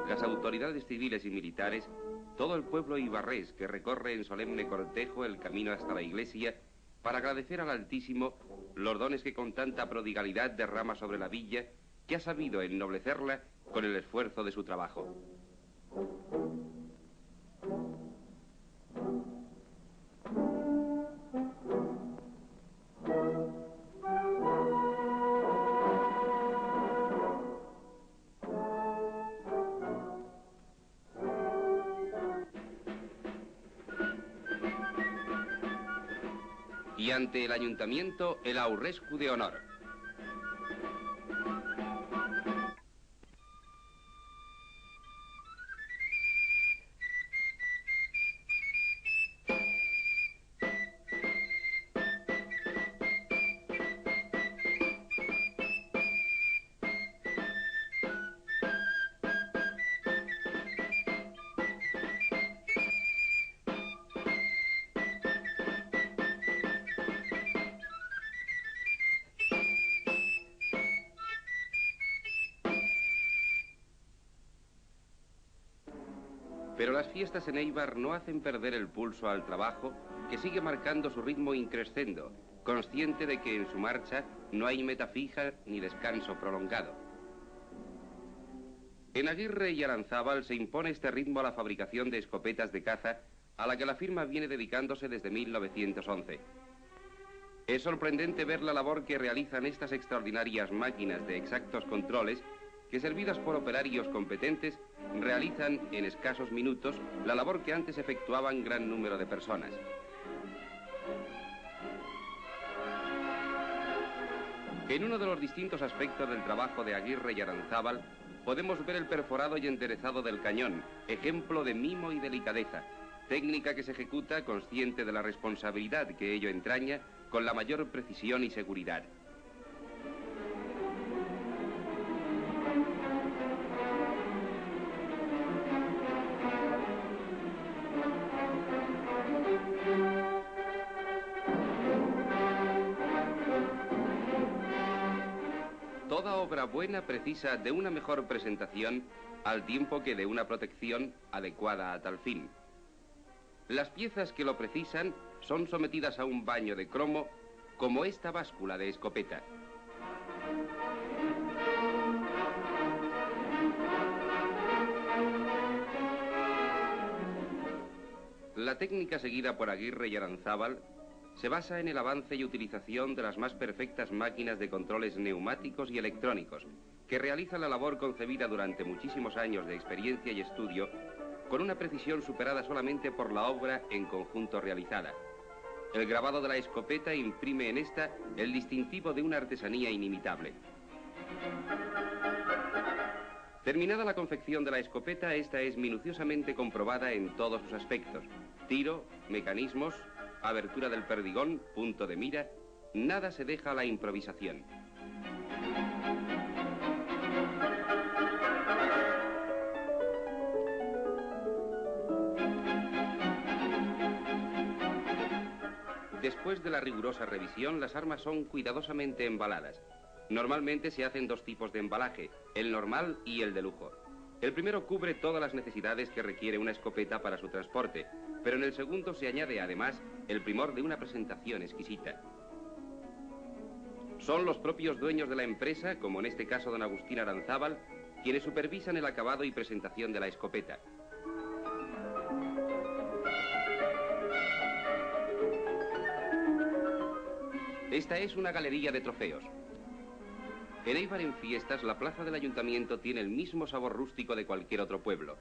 las autoridades civiles y militares, todo el pueblo ibarrés que recorre en solemne cortejo el camino hasta la iglesia para agradecer al Altísimo los dones que con tanta prodigalidad derrama sobre la villa, que ha sabido ennoblecerla con el esfuerzo de su trabajo. Y ante el ayuntamiento, el aurrescu de honor. Pero las fiestas en Eibar no hacen perder el pulso al trabajo, que sigue marcando su ritmo increscendo, consciente de que en su marcha no hay meta fija ni descanso prolongado. En Aguirre y Aranzábal se impone este ritmo a la fabricación de escopetas de caza, a la que la firma viene dedicándose desde 1911. Es sorprendente ver la labor que realizan estas extraordinarias máquinas de exactos controles, que servidas por operarios competentes, realizan en escasos minutos la labor que antes efectuaban gran número de personas. En uno de los distintos aspectos del trabajo de Aguirre y Aranzábal, podemos ver el perforado y enderezado del cañón, ejemplo de mimo y delicadeza, técnica que se ejecuta consciente de la responsabilidad que ello entraña con la mayor precisión y seguridad. Toda obra buena precisa de una mejor presentación al tiempo que de una protección adecuada a tal fin. Las piezas que lo precisan son sometidas a un baño de cromo, como esta báscula de escopeta. La técnica seguida por Aguirre y Aranzábal se basa en el avance y utilización de las más perfectas máquinas de controles neumáticos y electrónicos, que realizan la labor concebida durante muchísimos años de experiencia y estudio, con una precisión superada solamente por la obra en conjunto realizada. El grabado de la escopeta imprime en esta el distintivo de una artesanía inimitable. Terminada la confección de la escopeta, esta es minuciosamente comprobada en todos sus aspectos: tiro, mecanismos, abertura del perdigón, punto de mira. Nada se deja a la improvisación. Después de la rigurosa revisión, las armas son cuidadosamente embaladas. Normalmente se hacen dos tipos de embalaje, el normal y el de lujo. El primero cubre todas las necesidades que requiere una escopeta para su transporte, pero en el segundo se añade además el primor de una presentación exquisita. Son los propios dueños de la empresa, como en este caso don Agustín Aranzábal, quienes supervisan el acabado y presentación de la escopeta. Esta es una galería de trofeos. En Éibar, en fiestas, la plaza del ayuntamiento tiene el mismo sabor rústico de cualquier otro pueblo.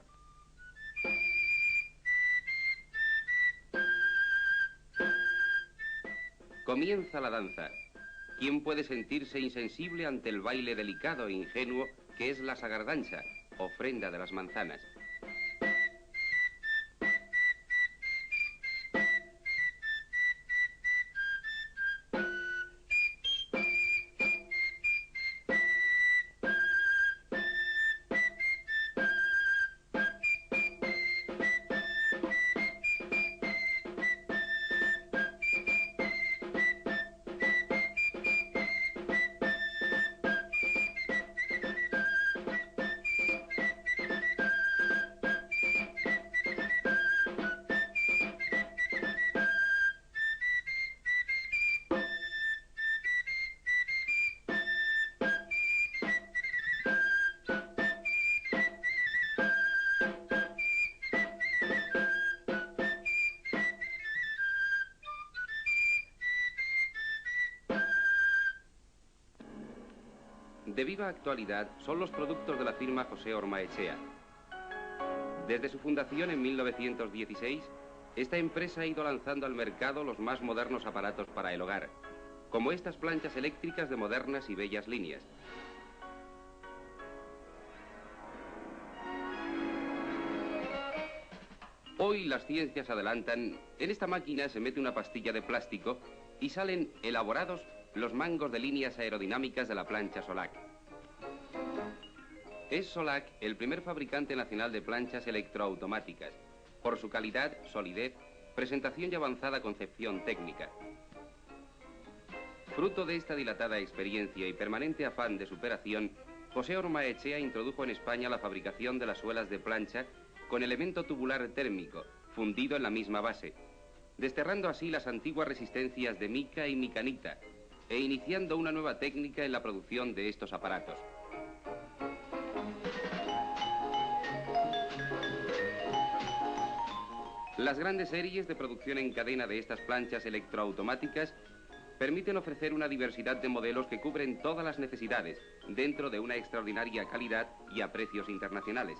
Comienza la danza. ¿Quién puede sentirse insensible ante el baile delicado e ingenuo que es la sagardancha, ofrenda de las manzanas? De viva actualidad son los productos de la firma José Ormaechea. Desde su fundación en 1916, esta empresa ha ido lanzando al mercado los más modernos aparatos para el hogar, como estas planchas eléctricas de modernas y bellas líneas. Hoy las ciencias adelantan. En esta máquina se mete una pastilla de plástico y salen elaborados los mangos de líneas aerodinámicas de la plancha Solac. Es Solac el primer fabricante nacional de planchas electroautomáticas, por su calidad, solidez, presentación y avanzada concepción técnica. Fruto de esta dilatada experiencia y permanente afán de superación, José Ormaechea introdujo en España la fabricación de las suelas de plancha con elemento tubular térmico, fundido en la misma base, desterrando así las antiguas resistencias de mica y micanita, e iniciando una nueva técnica en la producción de estos aparatos. Las grandes series de producción en cadena de estas planchas electroautomáticas permiten ofrecer una diversidad de modelos que cubren todas las necesidades, dentro de una extraordinaria calidad y a precios internacionales.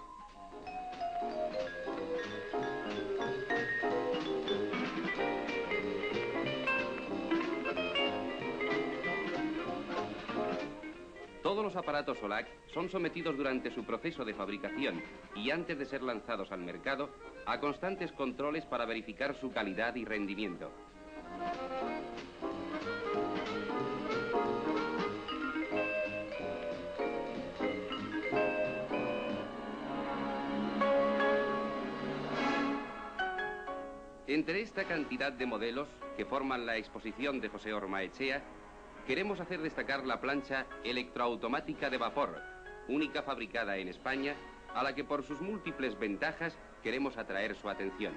Todos los aparatos Solac son sometidos durante su proceso de fabricación y antes de ser lanzados al mercado a constantes controles para verificar su calidad y rendimiento. Entre esta cantidad de modelos que forman la exposición de José Ormaechea, queremos hacer destacar la plancha electroautomática de vapor, única fabricada en España, a la que por sus múltiples ventajas queremos atraer su atención.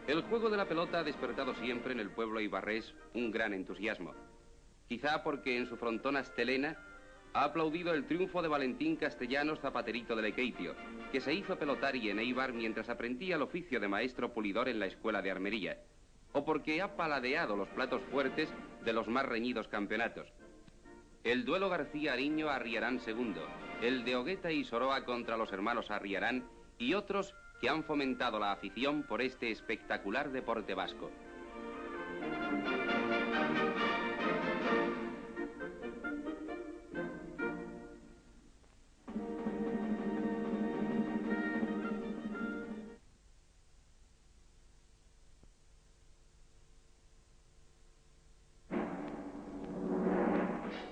El juego de la pelota ha despertado siempre en el pueblo ibarrés un gran entusiasmo. Quizá porque en su frontón astelena ha aplaudido el triunfo de Valentín Castellanos Zapaterito de Lequeitio, que se hizo pelotari en Eibar mientras aprendía el oficio de maestro pulidor en la escuela de armería, o porque ha paladeado los platos fuertes de los más reñidos campeonatos. El duelo García-Ariño Arriarán II, el de Ogueta y Soroa contra los hermanos Arriarán y otros que han fomentado la afición por este espectacular deporte vasco.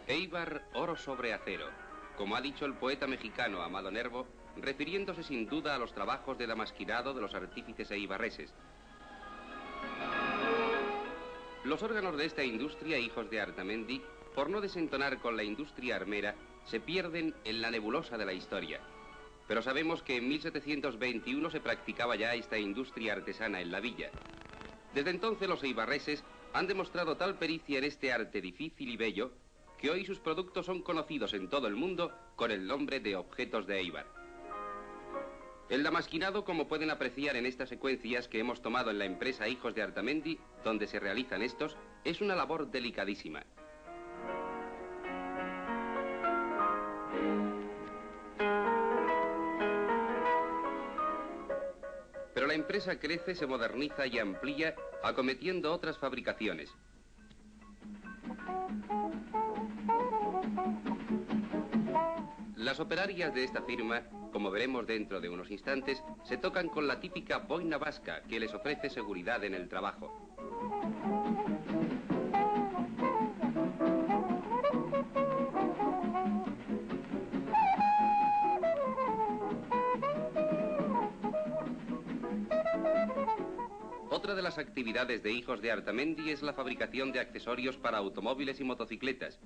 Eibar, oro sobre acero, como ha dicho el poeta mexicano Amado Nervo, refiriéndose sin duda a los trabajos de damasquinado de los artífices eibarreses. Los órganos de esta industria, hijos de Artamendi, por no desentonar con la industria armera, se pierden en la nebulosa de la historia. Pero sabemos que en 1721 se practicaba ya esta industria artesana en la villa. Desde entonces los eibarreses han demostrado tal pericia en este arte difícil y bello que hoy sus productos son conocidos en todo el mundo con el nombre de objetos de Eibar. El damasquinado, como pueden apreciar en estas secuencias que hemos tomado en la empresa Hijos de Artamendi, donde se realizan estos, es una labor delicadísima. Pero la empresa crece, se moderniza y amplía, acometiendo otras fabricaciones. Las operarias de esta firma, como veremos dentro de unos instantes, se tocan con la típica boina vasca que les ofrece seguridad en el trabajo. Otra de las actividades de Hijos de Artamendi es la fabricación de accesorios para automóviles y motocicletas.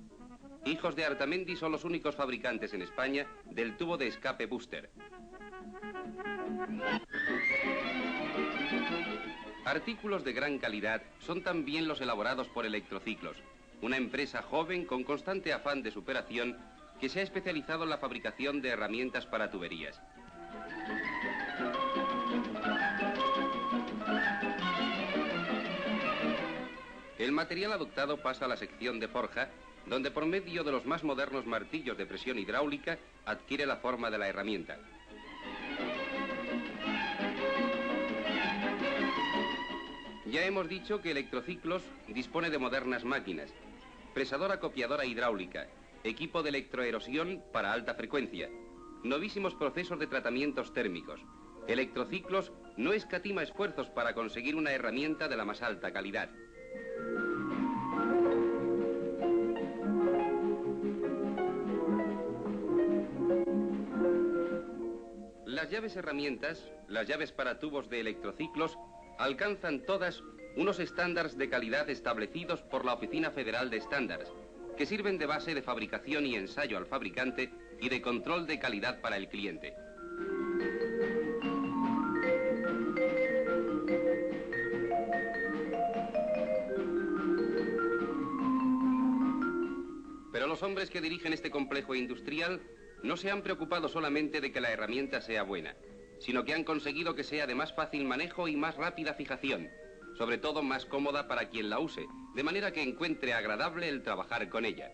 Hijos de Artamendi son los únicos fabricantes en España del tubo de escape booster. Artículos de gran calidad son también los elaborados por Electrociclos, una empresa joven con constante afán de superación que se ha especializado en la fabricación de herramientas para tuberías. El material adoptado pasa a la sección de forja, donde por medio de los más modernos martillos de presión hidráulica adquiere la forma de la herramienta. Ya hemos dicho que Electrociclos dispone de modernas máquinas, presadora copiadora hidráulica, equipo de electroerosión para alta frecuencia, novísimos procesos de tratamientos térmicos. Electrociclos no escatima esfuerzos para conseguir una herramienta de la más alta calidad. Las llaves herramientas, las llaves para tubos de Electrociclos, alcanzan todas unos estándares de calidad establecidos por la Oficina Federal de Estándares, que sirven de base de fabricación y ensayo al fabricante y de control de calidad para el cliente. Pero los hombres que dirigen este complejo industrial no se han preocupado solamente de que la herramienta sea buena, sino que han conseguido que sea de más fácil manejo y más rápida fijación, sobre todo más cómoda para quien la use, de manera que encuentre agradable el trabajar con ella.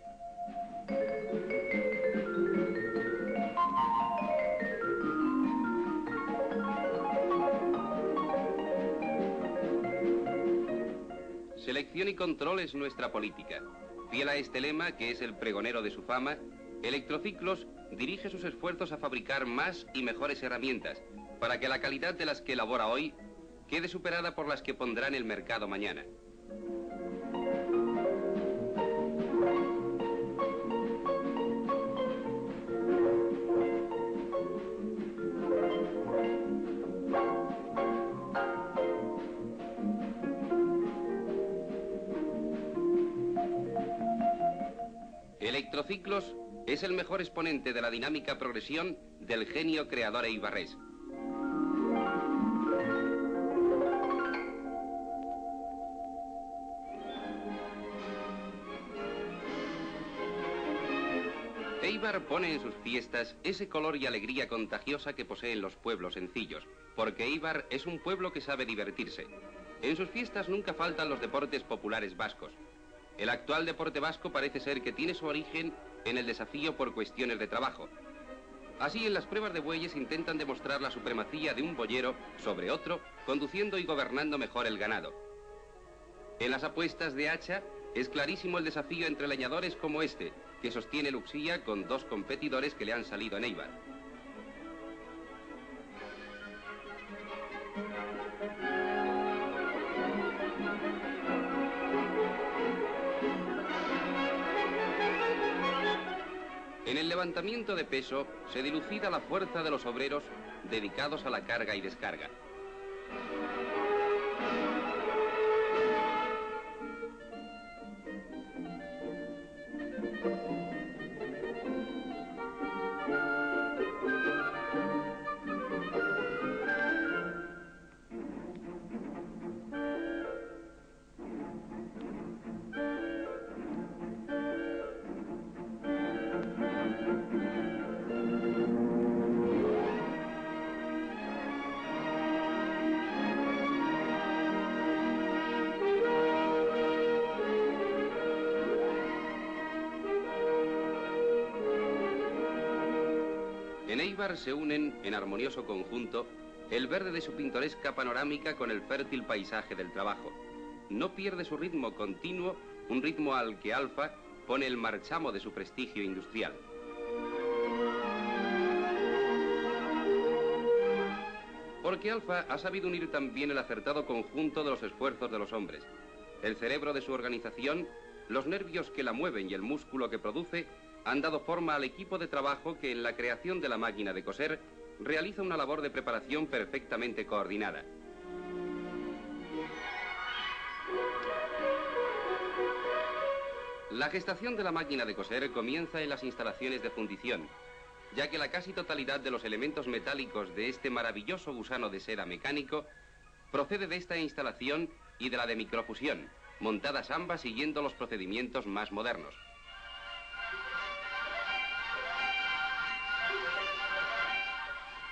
Selección y control es nuestra política. Fiel a este lema, que es el pregonero de su fama, Electrociclos dirige sus esfuerzos a fabricar más y mejores herramientas, para que la calidad de las que elabora hoy quede superada por las que pondrá en el mercado mañana. Electrociclos es el mejor exponente de la dinámica progresión del genio creador eibarrés. Eibar pone en sus fiestas ese color y alegría contagiosa que poseen los pueblos sencillos, porque Eibar es un pueblo que sabe divertirse. En sus fiestas nunca faltan los deportes populares vascos. El actual deporte vasco parece ser que tiene su origen en el desafío por cuestiones de trabajo. Así, en las pruebas de bueyes intentan demostrar la supremacía de un boyero sobre otro, conduciendo y gobernando mejor el ganado. En las apuestas de hacha es clarísimo el desafío entre leñadores como este, que sostiene Luxía con dos competidores que le han salido en Eibar. En el levantamiento de peso se dilucida la fuerza de los obreros dedicados a la carga y descarga. En Eibar se unen, en armonioso conjunto, el verde de su pintoresca panorámica con el fértil paisaje del trabajo. No pierde su ritmo continuo, un ritmo al que Alfa pone el marchamo de su prestigio industrial. Porque Alfa ha sabido unir también el acertado conjunto de los esfuerzos de los hombres. El cerebro de su organización, los nervios que la mueven y el músculo que produce han dado forma al equipo de trabajo que en la creación de la máquina de coser realiza una labor de preparación perfectamente coordinada. La gestación de la máquina de coser comienza en las instalaciones de fundición, ya que la casi totalidad de los elementos metálicos de este maravilloso gusano de seda mecánico procede de esta instalación y de la de microfusión, montadas ambas siguiendo los procedimientos más modernos.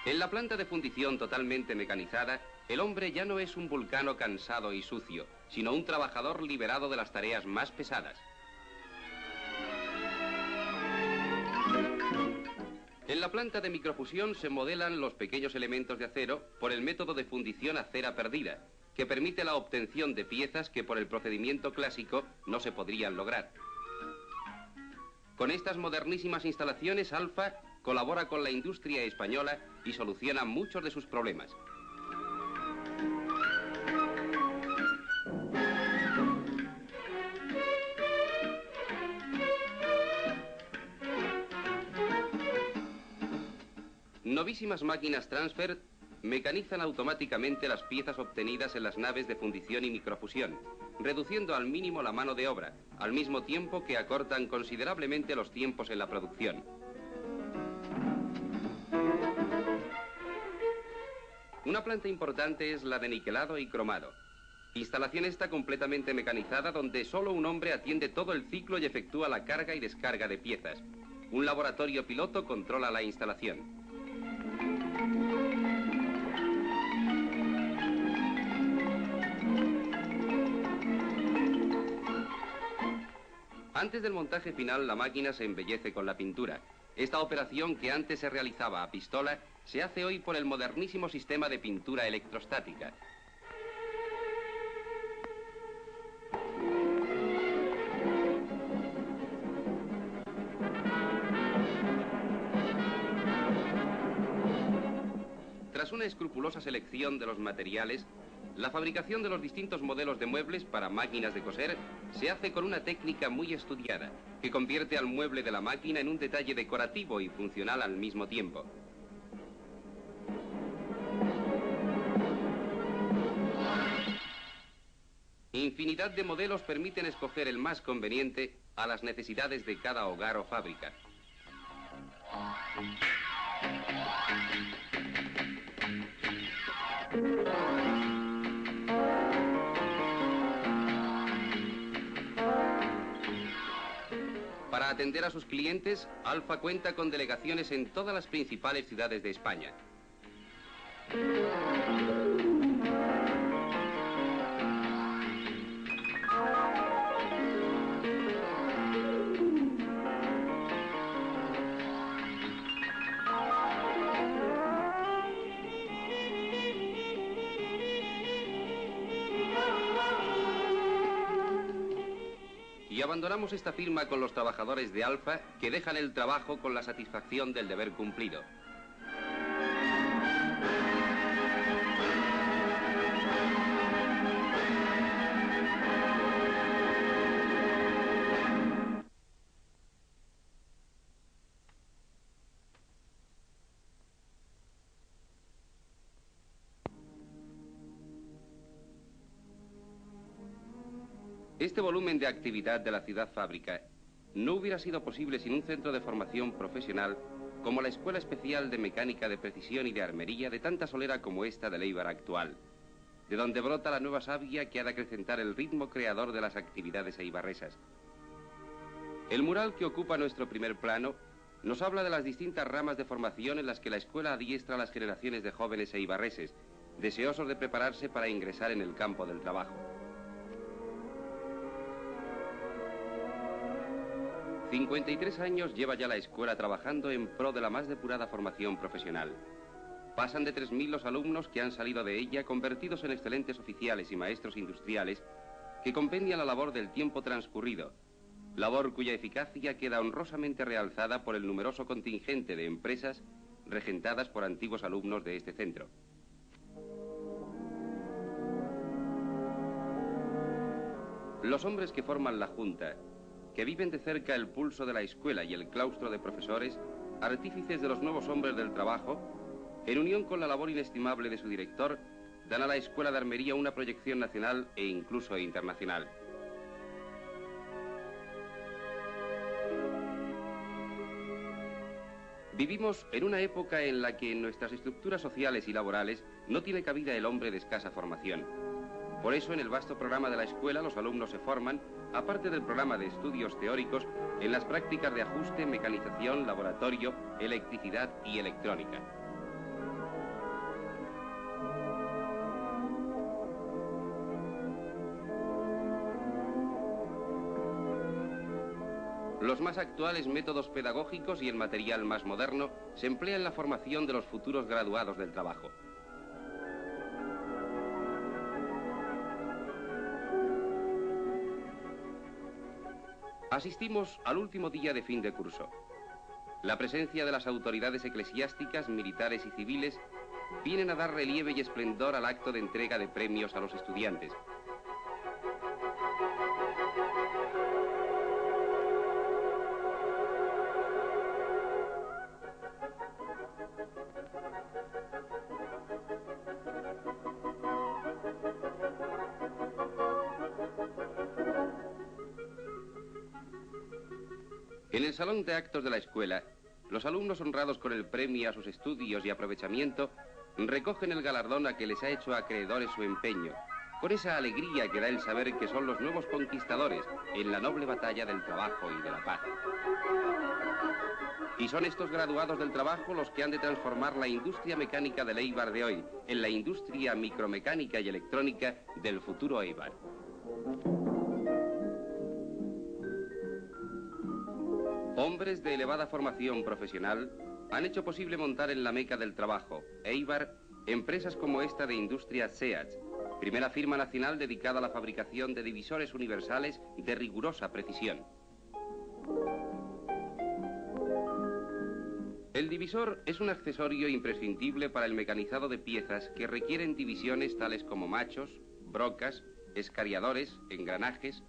En la planta de fundición totalmente mecanizada, el hombre ya no es un vulcano cansado y sucio, sino un trabajador liberado de las tareas más pesadas. En la planta de microfusión se modelan los pequeños elementos de acero por el método de fundición a cera perdida, que permite la obtención de piezas que por el procedimiento clásico no se podrían lograr. Con estas modernísimas instalaciones, Alfa colabora con la industria española y soluciona muchos de sus problemas. Novísimas máquinas transfer mecanizan automáticamente las piezas obtenidas en las naves de fundición y microfusión, reduciendo al mínimo la mano de obra, al mismo tiempo que acortan considerablemente los tiempos en la producción. Una planta importante es la de niquelado y cromado. Instalación esta completamente mecanizada donde solo un hombre atiende todo el ciclo y efectúa la carga y descarga de piezas. Un laboratorio piloto controla la instalación. Antes del montaje final, la máquina se embellece con la pintura. Esta operación, que antes se realizaba a pistola, se hace hoy por el modernísimo sistema de pintura electrostática. Tras una escrupulosa selección de los materiales, La fabricación de los distintos modelos de muebles para máquinas de coser se hace con una técnica muy estudiada, que convierte al mueble de la máquina en un detalle decorativo y funcional al mismo tiempo. Infinidad de modelos permiten escoger el más conveniente a las necesidades de cada hogar o fábrica. Para atender a sus clientes, Alfa cuenta con delegaciones en todas las principales ciudades de España. Y abandonamos esta firma con los trabajadores de Alfa, que dejan el trabajo con la satisfacción del deber cumplido. Este volumen de actividad de la ciudad fábrica no hubiera sido posible sin un centro de formación profesional como la Escuela Especial de Mecánica de Precisión y de Armería de tanta solera como esta del Éibar actual, de donde brota la nueva savia que ha de acrecentar el ritmo creador de las actividades eibarresas. El mural que ocupa nuestro primer plano nos habla de las distintas ramas de formación en las que la escuela adiestra a las generaciones de jóvenes eibarreses, deseosos de prepararse para ingresar en el campo del trabajo. 53 años lleva ya la escuela trabajando en pro de la más depurada formación profesional. Pasan de 3.000 los alumnos que han salido de ella convertidos en excelentes oficiales y maestros industriales que compendian la labor del tiempo transcurrido, labor cuya eficacia queda honrosamente realzada por el numeroso contingente de empresas regentadas por antiguos alumnos de este centro. Los hombres que forman la Junta, que viven de cerca el pulso de la escuela y el claustro de profesores, artífices de los nuevos hombres del trabajo, en unión con la labor inestimable de su director, dan a la Escuela de Armería una proyección nacional e incluso internacional. Vivimos en una época en la que en nuestras estructuras sociales y laborales no tiene cabida el hombre de escasa formación. Por eso, en el vasto programa de la escuela, los alumnos se forman, aparte del programa de estudios teóricos, en las prácticas de ajuste, mecanización, laboratorio, electricidad y electrónica. Los más actuales métodos pedagógicos y el material más moderno se emplean en la formación de los futuros graduados del trabajo. Asistimos al último día de fin de curso. La presencia de las autoridades eclesiásticas, militares y civiles vienen a dar relieve y esplendor al acto de entrega de premios a los estudiantes. En el salón de actos de la escuela, los alumnos honrados con el premio a sus estudios y aprovechamiento recogen el galardón a que les ha hecho acreedores su empeño, con esa alegría que da el saber que son los nuevos conquistadores en la noble batalla del trabajo y de la paz. Y son estos graduados del trabajo los que han de transformar la industria mecánica del Éibar de hoy en la industria micromecánica y electrónica del futuro Éibar. Hombres de elevada formación profesional han hecho posible montar en la meca del trabajo, Éibar, empresas como esta de industria SEAT, primera firma nacional dedicada a la fabricación de divisores universales de rigurosa precisión. El divisor es un accesorio imprescindible para el mecanizado de piezas que requieren divisiones tales como machos, brocas, escariadores, engranajes,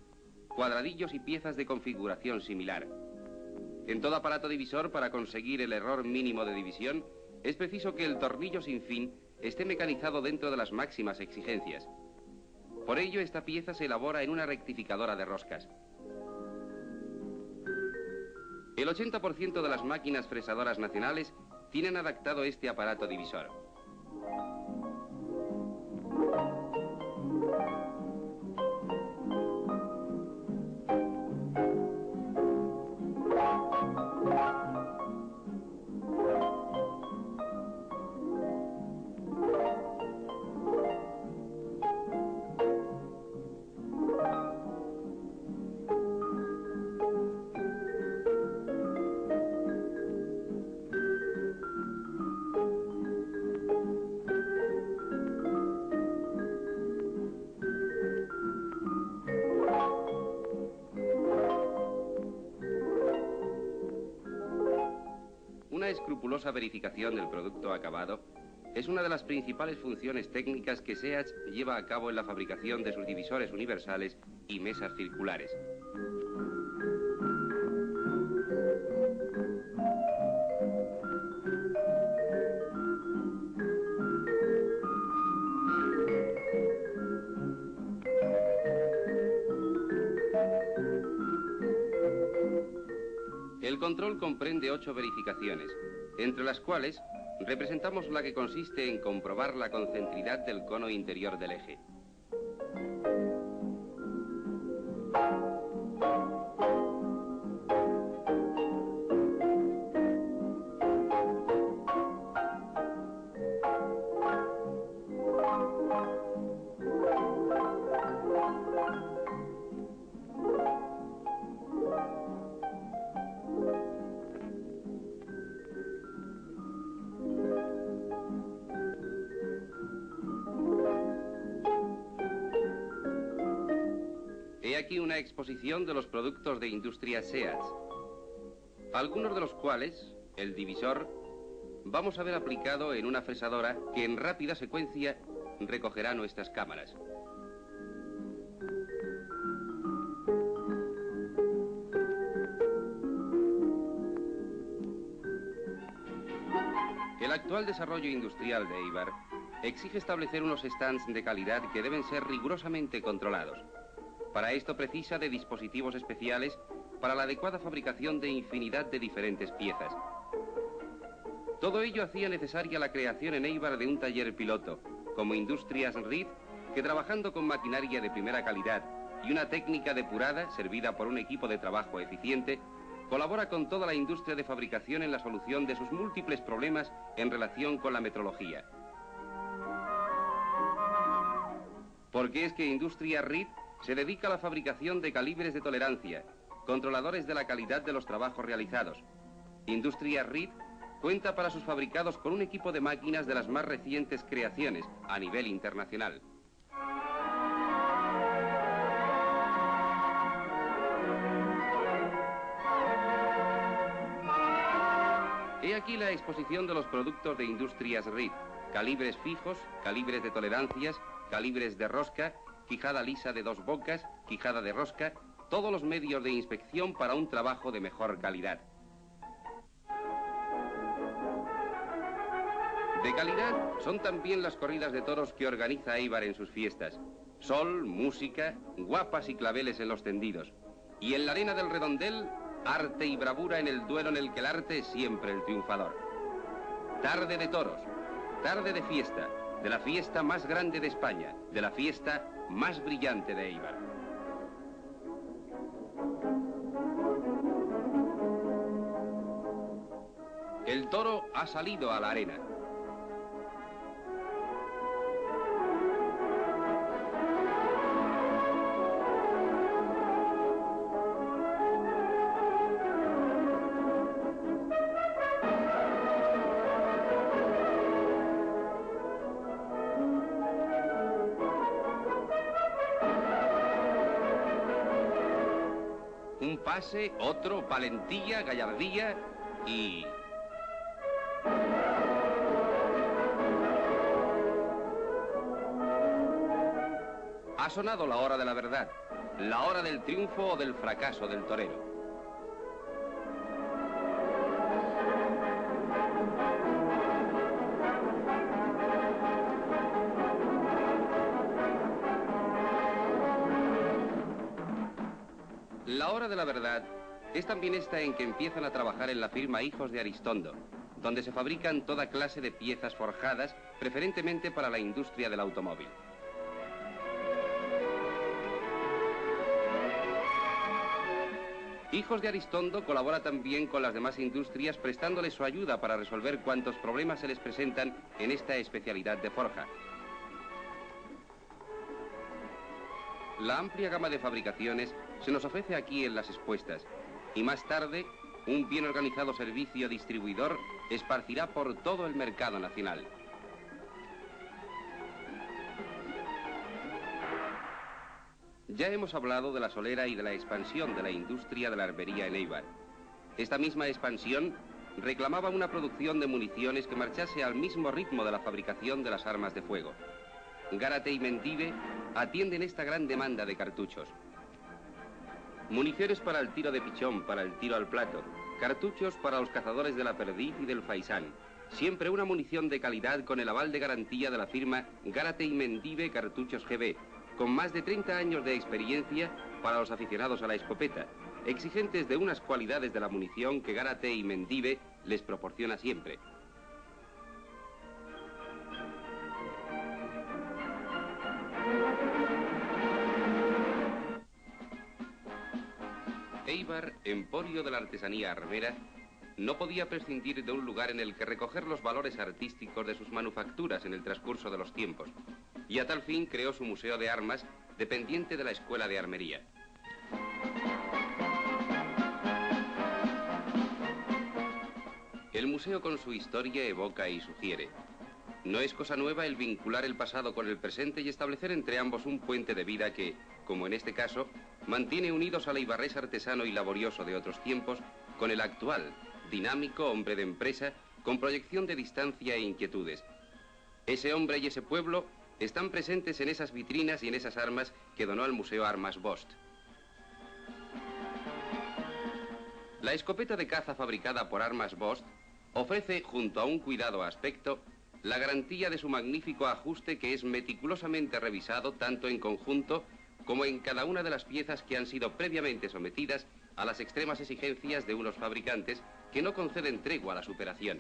cuadradillos y piezas de configuración similar. En todo aparato divisor, para conseguir el error mínimo de división, es preciso que el tornillo sin fin esté mecanizado dentro de las máximas exigencias. Por ello, esta pieza se elabora en una rectificadora de roscas. El 80% de las máquinas fresadoras nacionales tienen adaptado este aparato divisor. Una escrupulosa verificación del producto acabado es una de las principales funciones técnicas que SEAT lleva a cabo en la fabricación de sus divisores universales y mesas circulares. El control comprende 8 verificaciones, entre las cuales representamos la que consiste en comprobar la concentridad del cono interior del eje. He aquí una exposición de los productos de industria SEAT, algunos de los cuales, el divisor, vamos a ver aplicado en una fresadora que en rápida secuencia recogerá nuestras cámaras. El actual desarrollo industrial de Eibar exige establecer unos stands de calidad que deben ser rigurosamente controlados. Para esto precisa de dispositivos especiales para la adecuada fabricación de infinidad de diferentes piezas. Todo ello hacía necesaria la creación en Eibar de un taller piloto, como Industrias Reed, que trabajando con maquinaria de primera calidad y una técnica depurada, servida por un equipo de trabajo eficiente, colabora con toda la industria de fabricación en la solución de sus múltiples problemas en relación con la metrología. Porque es que Industria Reed se dedica a la fabricación de calibres de tolerancia, controladores de la calidad de los trabajos realizados. Industria Reed cuenta para sus fabricados con un equipo de máquinas de las más recientes creaciones a nivel internacional. He aquí la exposición de los productos de Industrias Reed: calibres fijos, calibres de tolerancias, calibres de rosca, quijada lisa de 2 bocas, quijada de rosca, todos los medios de inspección para un trabajo de mejor calidad. De calidad son también las corridas de toros que organiza Eibar en sus fiestas. Sol, música, guapas y claveles en los tendidos. Y en la arena del redondel, arte y bravura en el duelo en el que el arte es siempre el triunfador. Tarde de toros, tarde de fiesta, de la fiesta más grande de España, de la fiesta más brillante de Eibar. El toro ha salido a la arena. Un pase, otro, valentía, gallardía y Ha sonado la hora de la verdad, la hora del triunfo o del fracaso del torero. La hora de la verdad es también esta en que empiezan a trabajar en la firma Hijos de Aristondo, donde se fabrican toda clase de piezas forjadas, preferentemente para la industria del automóvil. Hijos de Aristondo colabora también con las demás industrias prestándoles su ayuda para resolver cuantos problemas se les presentan en esta especialidad de forja. La amplia gama de fabricaciones se nos ofrece aquí en las expuestas y más tarde un bien organizado servicio distribuidor esparcirá por todo el mercado nacional. Ya hemos hablado de la solera y de la expansión de la industria de la armería en Éibar. Esta misma expansión reclamaba una producción de municiones que marchase al mismo ritmo de la fabricación de las armas de fuego. Gárate y Mendive atienden esta gran demanda de cartuchos. Municiones para el tiro de pichón, para el tiro al plato, cartuchos para los cazadores de la perdiz y del faisán. Siempre una munición de calidad con el aval de garantía de la firma Gárate y Mendive Cartuchos GB, con más de 30 años de experiencia para los aficionados a la escopeta, exigentes de unas cualidades de la munición que Gárate y Mendive les proporciona siempre. Éibar, emporio de la artesanía armera, no podía prescindir de un lugar en el que recoger los valores artísticos de sus manufacturas en el transcurso de los tiempos, y a tal fin creó su museo de armas, dependiente de la Escuela de Armería. El museo con su historia evoca y sugiere. No es cosa nueva el vincular el pasado con el presente y establecer entre ambos un puente de vida que, como en este caso, mantiene unidos al eibarrés artesano y laborioso de otros tiempos con el actual, dinámico hombre de empresa, con proyección de distancia e inquietudes. Ese hombre y ese pueblo están presentes en esas vitrinas y en esas armas que donó al Museo Armas Bosch. La escopeta de caza fabricada por Armas Bosch ofrece, junto a un cuidado aspecto, la garantía de su magnífico ajuste que es meticulosamente revisado tanto en conjunto como en cada una de las piezas que han sido previamente sometidas a las extremas exigencias de unos fabricantes que no conceden tregua a la superación.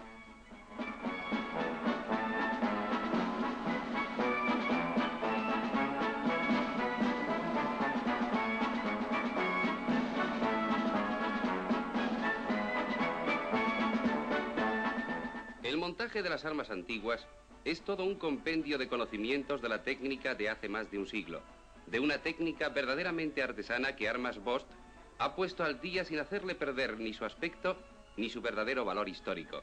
El montaje de las armas antiguas es todo un compendio de conocimientos de la técnica de hace más de un siglo, de una técnica verdaderamente artesana que Armas Bosch ha puesto al día sin hacerle perder ni su aspecto ni su verdadero valor histórico.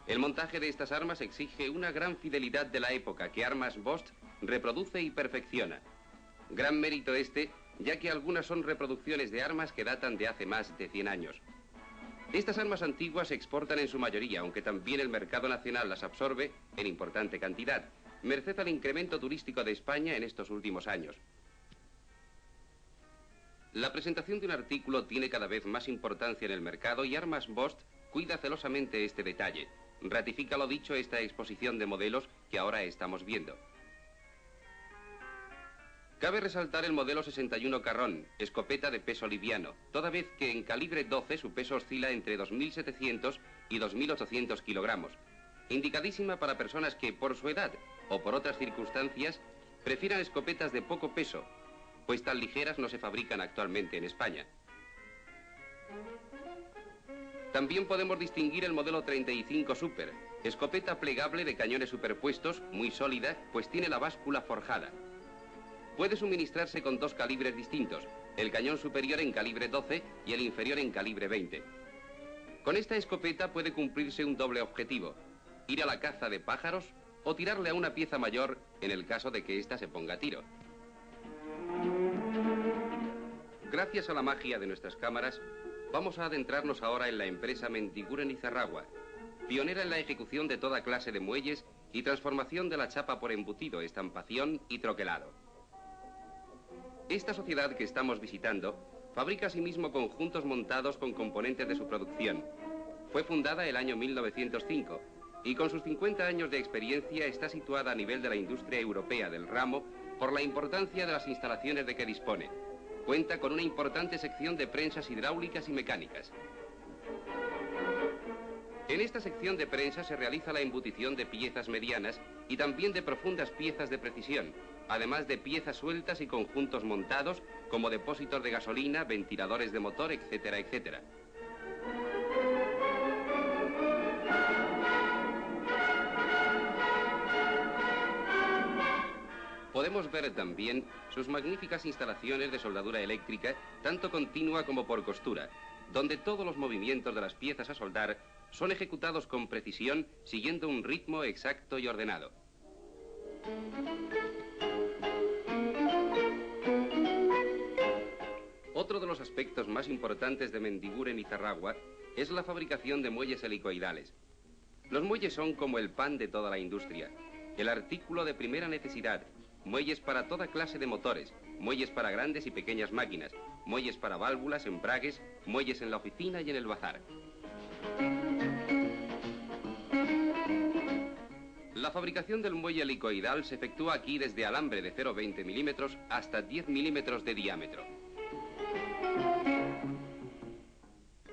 El montaje de estas armas exige una gran fidelidad de la época que Armas Bosch reproduce y perfecciona. Gran mérito este, ya que algunas son reproducciones de armas que datan de hace más de 100 años. Estas armas antiguas se exportan en su mayoría, aunque también el mercado nacional las absorbe en importante cantidad, merced al incremento turístico de España en estos últimos años. La presentación de un artículo tiene cada vez más importancia en el mercado y Armas Bosch cuida celosamente este detalle. Ratifica lo dicho esta exposición de modelos que ahora estamos viendo. Cabe resaltar el modelo 61 Carrón, escopeta de peso liviano, toda vez que en calibre 12 su peso oscila entre 2.700 y 2.800 kilogramos, indicadísima para personas que, por su edad o por otras circunstancias, prefieran escopetas de poco peso, pues tan ligeras no se fabrican actualmente en España. También podemos distinguir el modelo 35 Super, escopeta plegable de cañones superpuestos, muy sólida, pues tiene la báscula forjada. Puede suministrarse con dos calibres distintos, el cañón superior en calibre 12 y el inferior en calibre 20. Con esta escopeta puede cumplirse un doble objetivo, ir a la caza de pájaros o tirarle a una pieza mayor en el caso de que ésta se ponga a tiro. Gracias a la magia de nuestras cámaras, vamos a adentrarnos ahora en la empresa Mendiguren y Zarragua, pionera en la ejecución de toda clase de muelles y transformación de la chapa por embutido, estampación y troquelado. Esta sociedad que estamos visitando fabrica asimismo conjuntos montados con componentes de su producción. Fue fundada el año 1905 y con sus 50 años de experiencia está situada a nivel de la industria europea del ramo por la importancia de las instalaciones de que dispone. Cuenta con una importante sección de prensas hidráulicas y mecánicas. En esta sección de prensa se realiza la embutición de piezas medianas y también de profundas piezas de precisión, además de piezas sueltas y conjuntos montados como depósitos de gasolina, ventiladores de motor, etcétera, etcétera. Podemos ver también sus magníficas instalaciones de soldadura eléctrica, tanto continua como por costura, donde todos los movimientos de las piezas a soldar son ejecutados con precisión, siguiendo un ritmo exacto y ordenado. Otro de los aspectos más importantes de Mendiguren y Zarragua es la fabricación de muelles helicoidales. Los muelles son como el pan de toda la industria, el artículo de primera necesidad. Muelles para toda clase de motores, muelles para grandes y pequeñas máquinas, muelles para válvulas, embragues, muelles en la oficina y en el bazar. La fabricación del muelle helicoidal se efectúa aquí desde alambre de 0,20 milímetros hasta 10 milímetros de diámetro.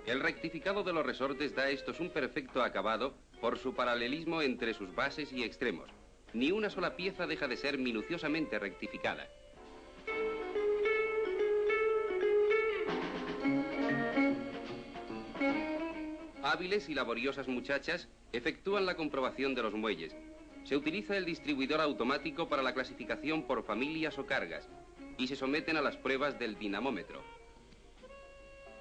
El rectificado de los resortes da a estos un perfecto acabado por su paralelismo entre sus bases y extremos. Ni una sola pieza deja de ser minuciosamente rectificada. Hábiles y laboriosas muchachas efectúan la comprobación de los muelles. Se utiliza el distribuidor automático para la clasificación por familias o cargas y se someten a las pruebas del dinamómetro.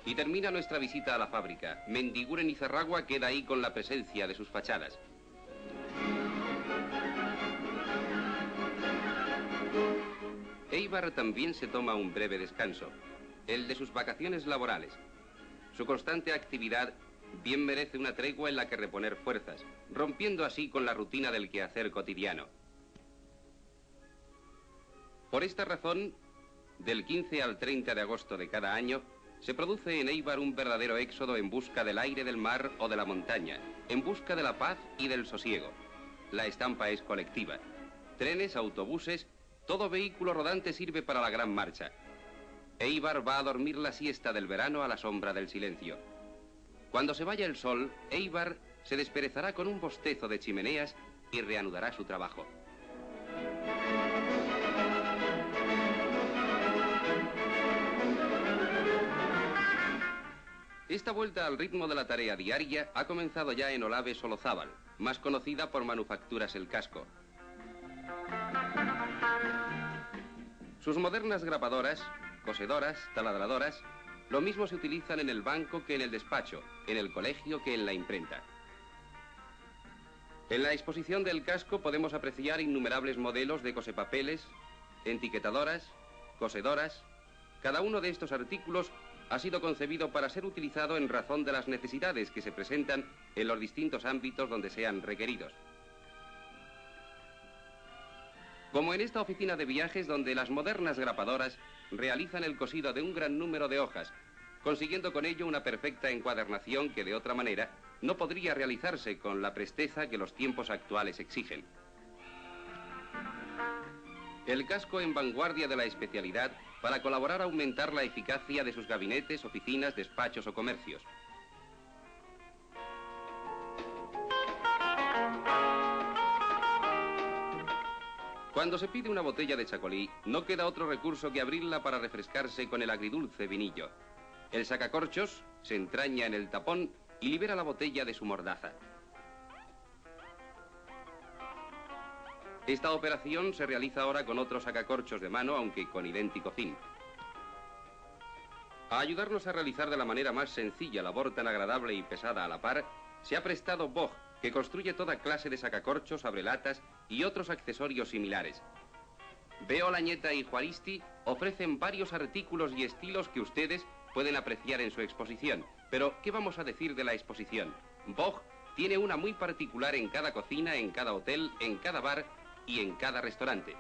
Y termina nuestra visita a la fábrica. Mendiguren y Zarragua queda ahí con la presencia de sus fachadas. Eibar también se toma un breve descanso, el de sus vacaciones laborales. Su constante actividad bien merece una tregua en la que reponer fuerzas, rompiendo así con la rutina del quehacer cotidiano. Por esta razón, del 15 al 30 de agosto de cada año, se produce en Eibar un verdadero éxodo en busca del aire del mar o de la montaña, en busca de la paz y del sosiego. La estampa es colectiva. Trenes, autobuses, todo vehículo rodante sirve para la gran marcha. Eibar va a dormir la siesta del verano a la sombra del silencio. Cuando se vaya el sol, Eibar se desperezará con un bostezo de chimeneas y reanudará su trabajo. Esta vuelta al ritmo de la tarea diaria ha comenzado ya en Olave Solozábal, más conocida por Manufacturas El Casco. Sus modernas grapadoras, cosedoras, taladradoras, lo mismo se utilizan en el banco que en el despacho, en el colegio que en la imprenta. En la exposición del casco podemos apreciar innumerables modelos de cosepapeles, etiquetadoras, cosedoras. Cada uno de estos artículos ha sido concebido para ser utilizado en razón de las necesidades que se presentan en los distintos ámbitos donde sean requeridos. Como en esta oficina de viajes donde las modernas grapadoras realizan el cosido de un gran número de hojas, consiguiendo con ello una perfecta encuadernación que de otra manera no podría realizarse con la presteza que los tiempos actuales exigen. El casco en vanguardia de la especialidad para colaborar a aumentar la eficacia de sus gabinetes, oficinas, despachos o comercios. Cuando se pide una botella de chacolí, no queda otro recurso que abrirla para refrescarse con el agridulce vinillo. El sacacorchos se entraña en el tapón y libera la botella de su mordaza. Esta operación se realiza ahora con otros sacacorchos de mano, aunque con idéntico fin. A ayudarnos a realizar de la manera más sencilla labor tan agradable y pesada a la par, se ha prestado Boch, que construye toda clase de sacacorchos, abrelatas y otros accesorios similares. Veo Lañeta y Juaristi ofrecen varios artículos y estilos que ustedes pueden apreciar en su exposición. Pero, ¿qué vamos a decir de la exposición? Boch tiene una muy particular en cada cocina, en cada hotel, en cada bar y en cada restaurante.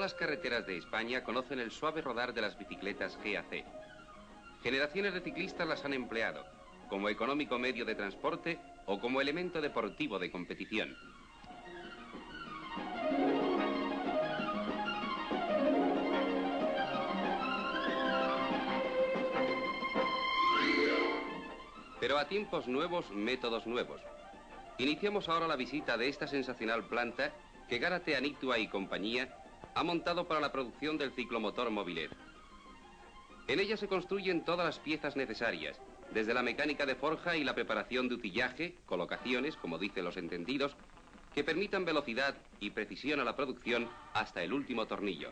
las carreteras de España conocen el suave rodar de las bicicletas GAC. Generaciones de ciclistas las han empleado, como económico medio de transporte o como elemento deportivo de competición. Pero a tiempos nuevos, métodos nuevos. Iniciamos ahora la visita de esta sensacional planta que Gárate Anictua y compañía ha montado para la producción del ciclomotor Mobilet. En ella se construyen todas las piezas necesarias, desde la mecánica de forja y la preparación de utillaje, colocaciones, como dicen los entendidos, que permitan velocidad y precisión a la producción hasta el último tornillo.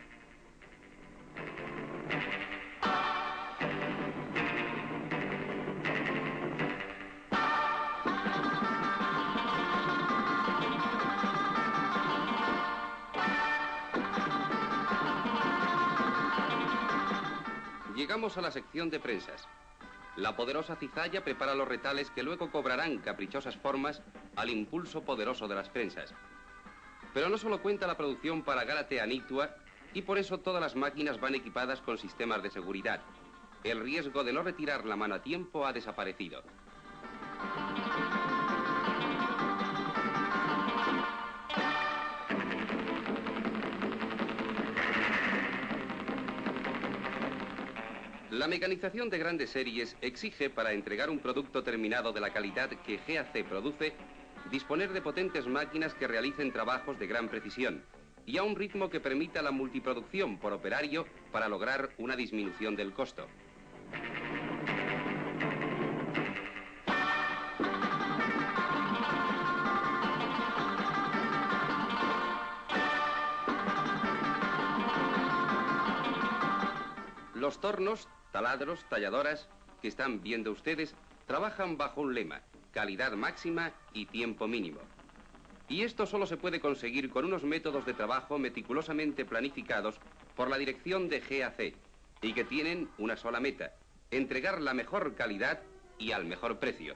Llegamos a la sección de prensas. La poderosa cizalla prepara los retales que luego cobrarán caprichosas formas al impulso poderoso de las prensas. Pero no solo cuenta la producción para Gárate Anictua y por eso todas las máquinas van equipadas con sistemas de seguridad. El riesgo de no retirar la mano a tiempo ha desaparecido. La mecanización de grandes series exige, para entregar un producto terminado de la calidad que GAC produce, disponer de potentes máquinas que realicen trabajos de gran precisión y a un ritmo que permita la multiproducción por operario para lograr una disminución del costo. Los tornos, taladros, talladoras, que están viendo ustedes, trabajan bajo un lema: calidad máxima y tiempo mínimo. Y esto solo se puede conseguir con unos métodos de trabajo meticulosamente planificados por la dirección de GAC y que tienen una sola meta: entregar la mejor calidad y al mejor precio.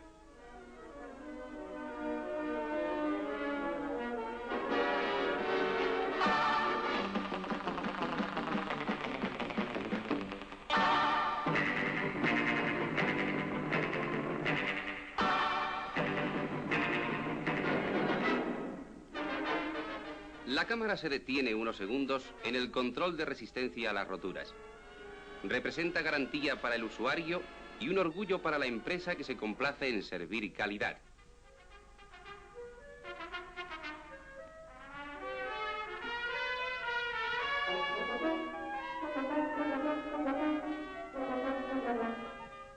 La cámara se detiene unos segundos en el control de resistencia a las roturas. Representa garantía para el usuario y un orgullo para la empresa que se complace en servir calidad.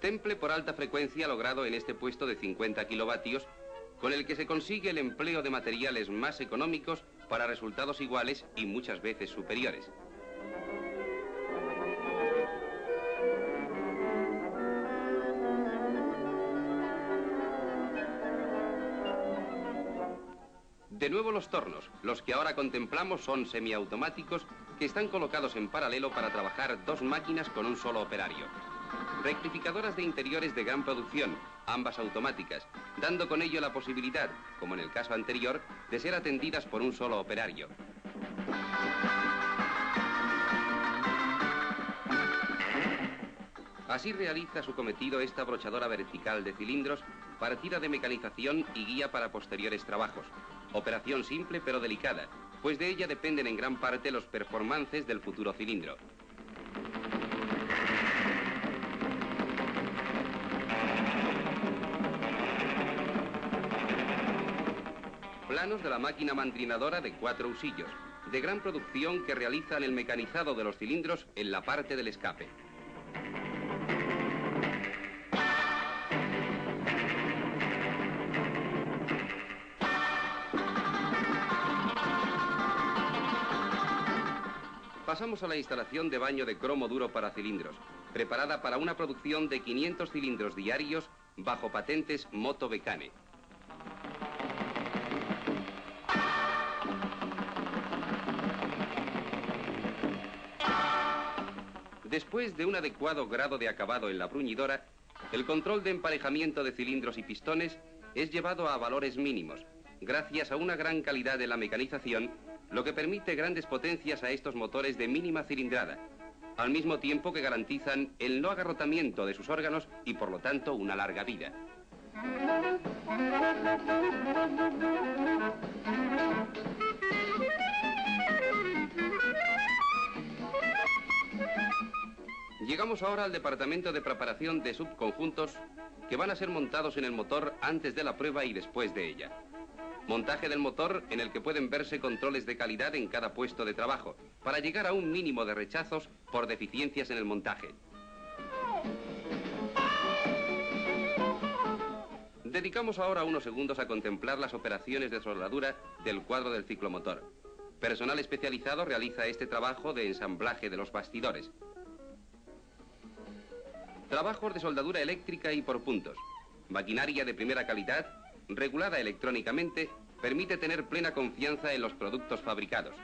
Temple por alta frecuencia logrado en este puesto de 50 kilovatios, con el que se consigue el empleo de materiales más económicos para resultados iguales y muchas veces superiores. De nuevo los tornos. Los que ahora contemplamos son semiautomáticos que están colocados en paralelo para trabajar dos máquinas con un solo operario. Rectificadoras de interiores de gran producción, ambas automáticas, dando con ello la posibilidad, como en el caso anterior, de ser atendidas por un solo operario. Así realiza su cometido esta brochadora vertical de cilindros, partida de mecanización y guía para posteriores trabajos. Operación simple pero delicada, pues de ella dependen en gran parte los performances del futuro cilindro. Planos de la máquina mandrinadora de 4 husillos, de gran producción que realizan el mecanizado de los cilindros en la parte del escape. Pasamos a la instalación de baño de cromo duro para cilindros, preparada para una producción de 500 cilindros diarios bajo patentes Moto Becane. Después de un adecuado grado de acabado en la bruñidora, el control de emparejamiento de cilindros y pistones es llevado a valores mínimos, gracias a una gran calidad de la mecanización lo que permite grandes potencias a estos motores de mínima cilindrada, al mismo tiempo que garantizan el no agarrotamiento de sus órganos y por lo tanto una larga vida. Llegamos ahora al departamento de preparación de subconjuntos que van a ser montados en el motor antes de la prueba y después de ella. Montaje del motor en el que pueden verse controles de calidad en cada puesto de trabajo para llegar a un mínimo de rechazos por deficiencias en el montaje. Dedicamos ahora unos segundos a contemplar las operaciones de soldadura del cuadro del ciclomotor. Personal especializado realiza este trabajo de ensamblaje de los bastidores. Trabajos de soldadura eléctrica y por puntos. Maquinaria de primera calidad, regulada electrónicamente, permite tener plena confianza en los productos fabricados.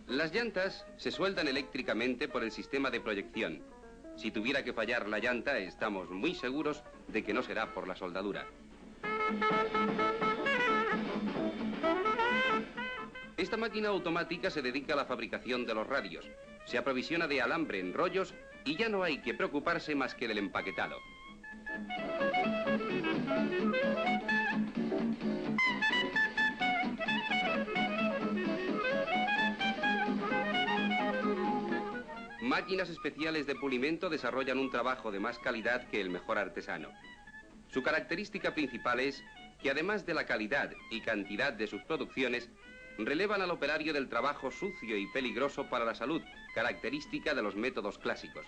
Las llantas se sueldan eléctricamente por el sistema de proyección. Si tuviera que fallar la llanta, estamos muy seguros de que no será por la soldadura. Esta máquina automática se dedica a la fabricación de los radios. Se aprovisiona de alambre en rollos y ya no hay que preocuparse más que del empaquetado. Máquinas especiales de pulimento desarrollan un trabajo de más calidad que el mejor artesano. Su característica principal es que además de la calidad y cantidad de sus producciones, relevan al operario del trabajo sucio y peligroso para la salud, característica de los métodos clásicos.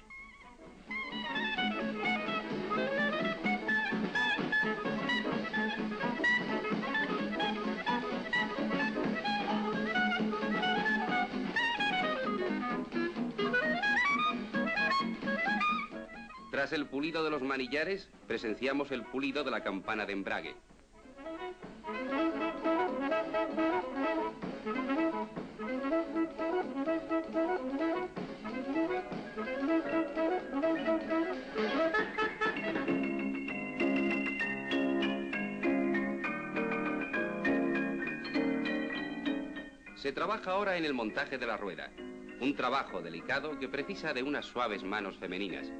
Tras el pulido de los manillares, presenciamos el pulido de la campana de embrague. Se trabaja ahora en el montaje de la rueda, un trabajo delicado que precisa de unas suaves manos femeninas.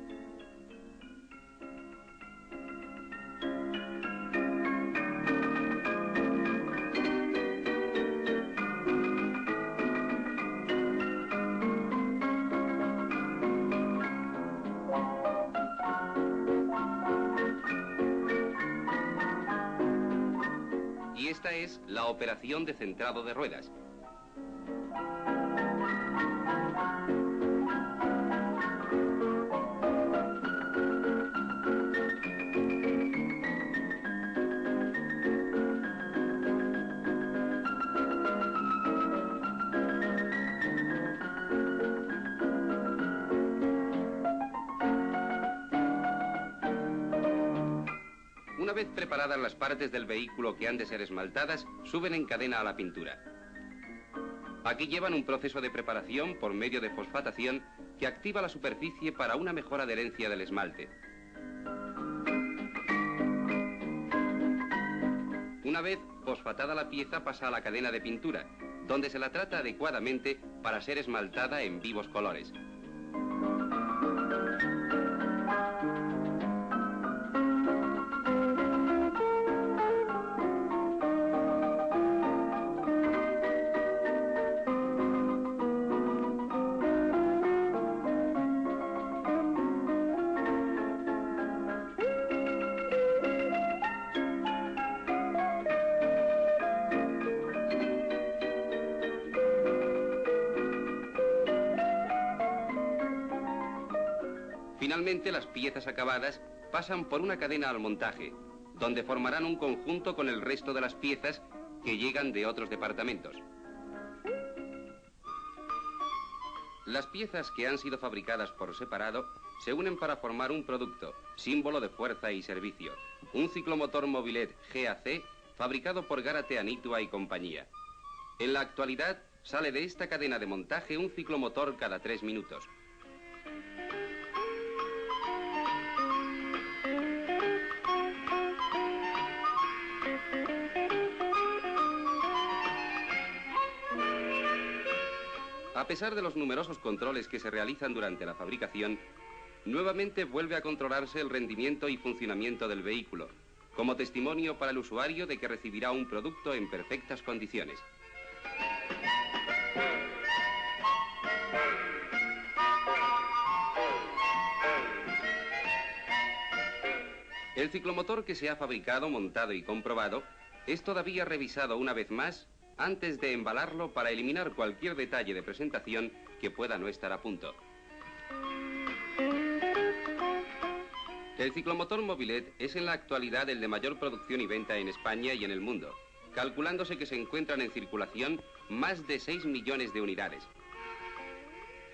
Y esta es la operación de centrado de ruedas. Una vez preparadas las partes del vehículo que han de ser esmaltadas, suben en cadena a la pintura. Aquí llevan un proceso de preparación por medio de fosfatación que activa la superficie para una mejor adherencia del esmalte. Una vez fosfatada la pieza pasa a la cadena de pintura, donde se la trata adecuadamente para ser esmaltada en vivos colores. Finalmente, las piezas acabadas pasan por una cadena al montaje, donde formarán un conjunto con el resto de las piezas que llegan de otros departamentos. Las piezas que han sido fabricadas por separado se unen para formar un producto, símbolo de fuerza y servicio, un ciclomotor Mobilet GAC fabricado por Gárate Anitua y compañía. En la actualidad sale de esta cadena de montaje un ciclomotor cada 3 minutos. A pesar de los numerosos controles que se realizan durante la fabricación, nuevamente vuelve a controlarse el rendimiento y funcionamiento del vehículo, como testimonio para el usuario de que recibirá un producto en perfectas condiciones. El ciclomotor que se ha fabricado, montado y comprobado es todavía revisado una vez más antes de embalarlo para eliminar cualquier detalle de presentación que pueda no estar a punto. El ciclomotor Mobilet es en la actualidad el de mayor producción y venta en España y en el mundo, calculándose que se encuentran en circulación más de 6 millones de unidades.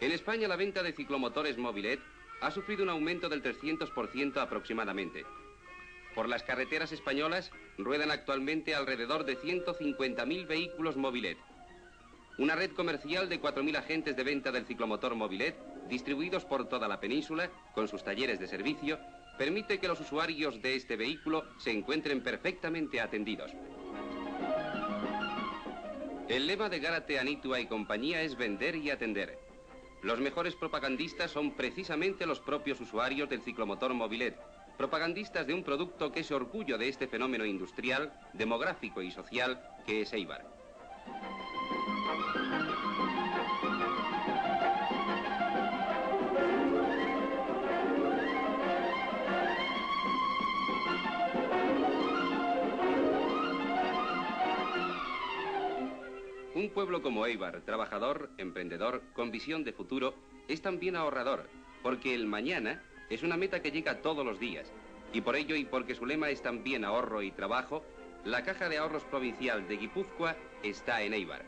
En España la venta de ciclomotores Mobilet ha sufrido un aumento del 300% aproximadamente. Por las carreteras españolas ruedan actualmente alrededor de 150.000 vehículos Mobilet. Una red comercial de 4.000 agentes de venta del ciclomotor Mobilet, distribuidos por toda la península, con sus talleres de servicio, permite que los usuarios de este vehículo se encuentren perfectamente atendidos. El lema de Gárate, Anitua y compañía es vender y atender. Los mejores propagandistas son precisamente los propios usuarios del ciclomotor Mobilet, propagandistas de un producto que es orgullo de este fenómeno industrial, demográfico y social que es Eibar. Un pueblo como Eibar, trabajador, emprendedor, con visión de futuro, es también ahorrador, porque el mañana es una meta que llega todos los días. Y por ello, y porque su lema es también ahorro y trabajo, la Caja de Ahorros Provincial de Guipúzcoa está en Eibar.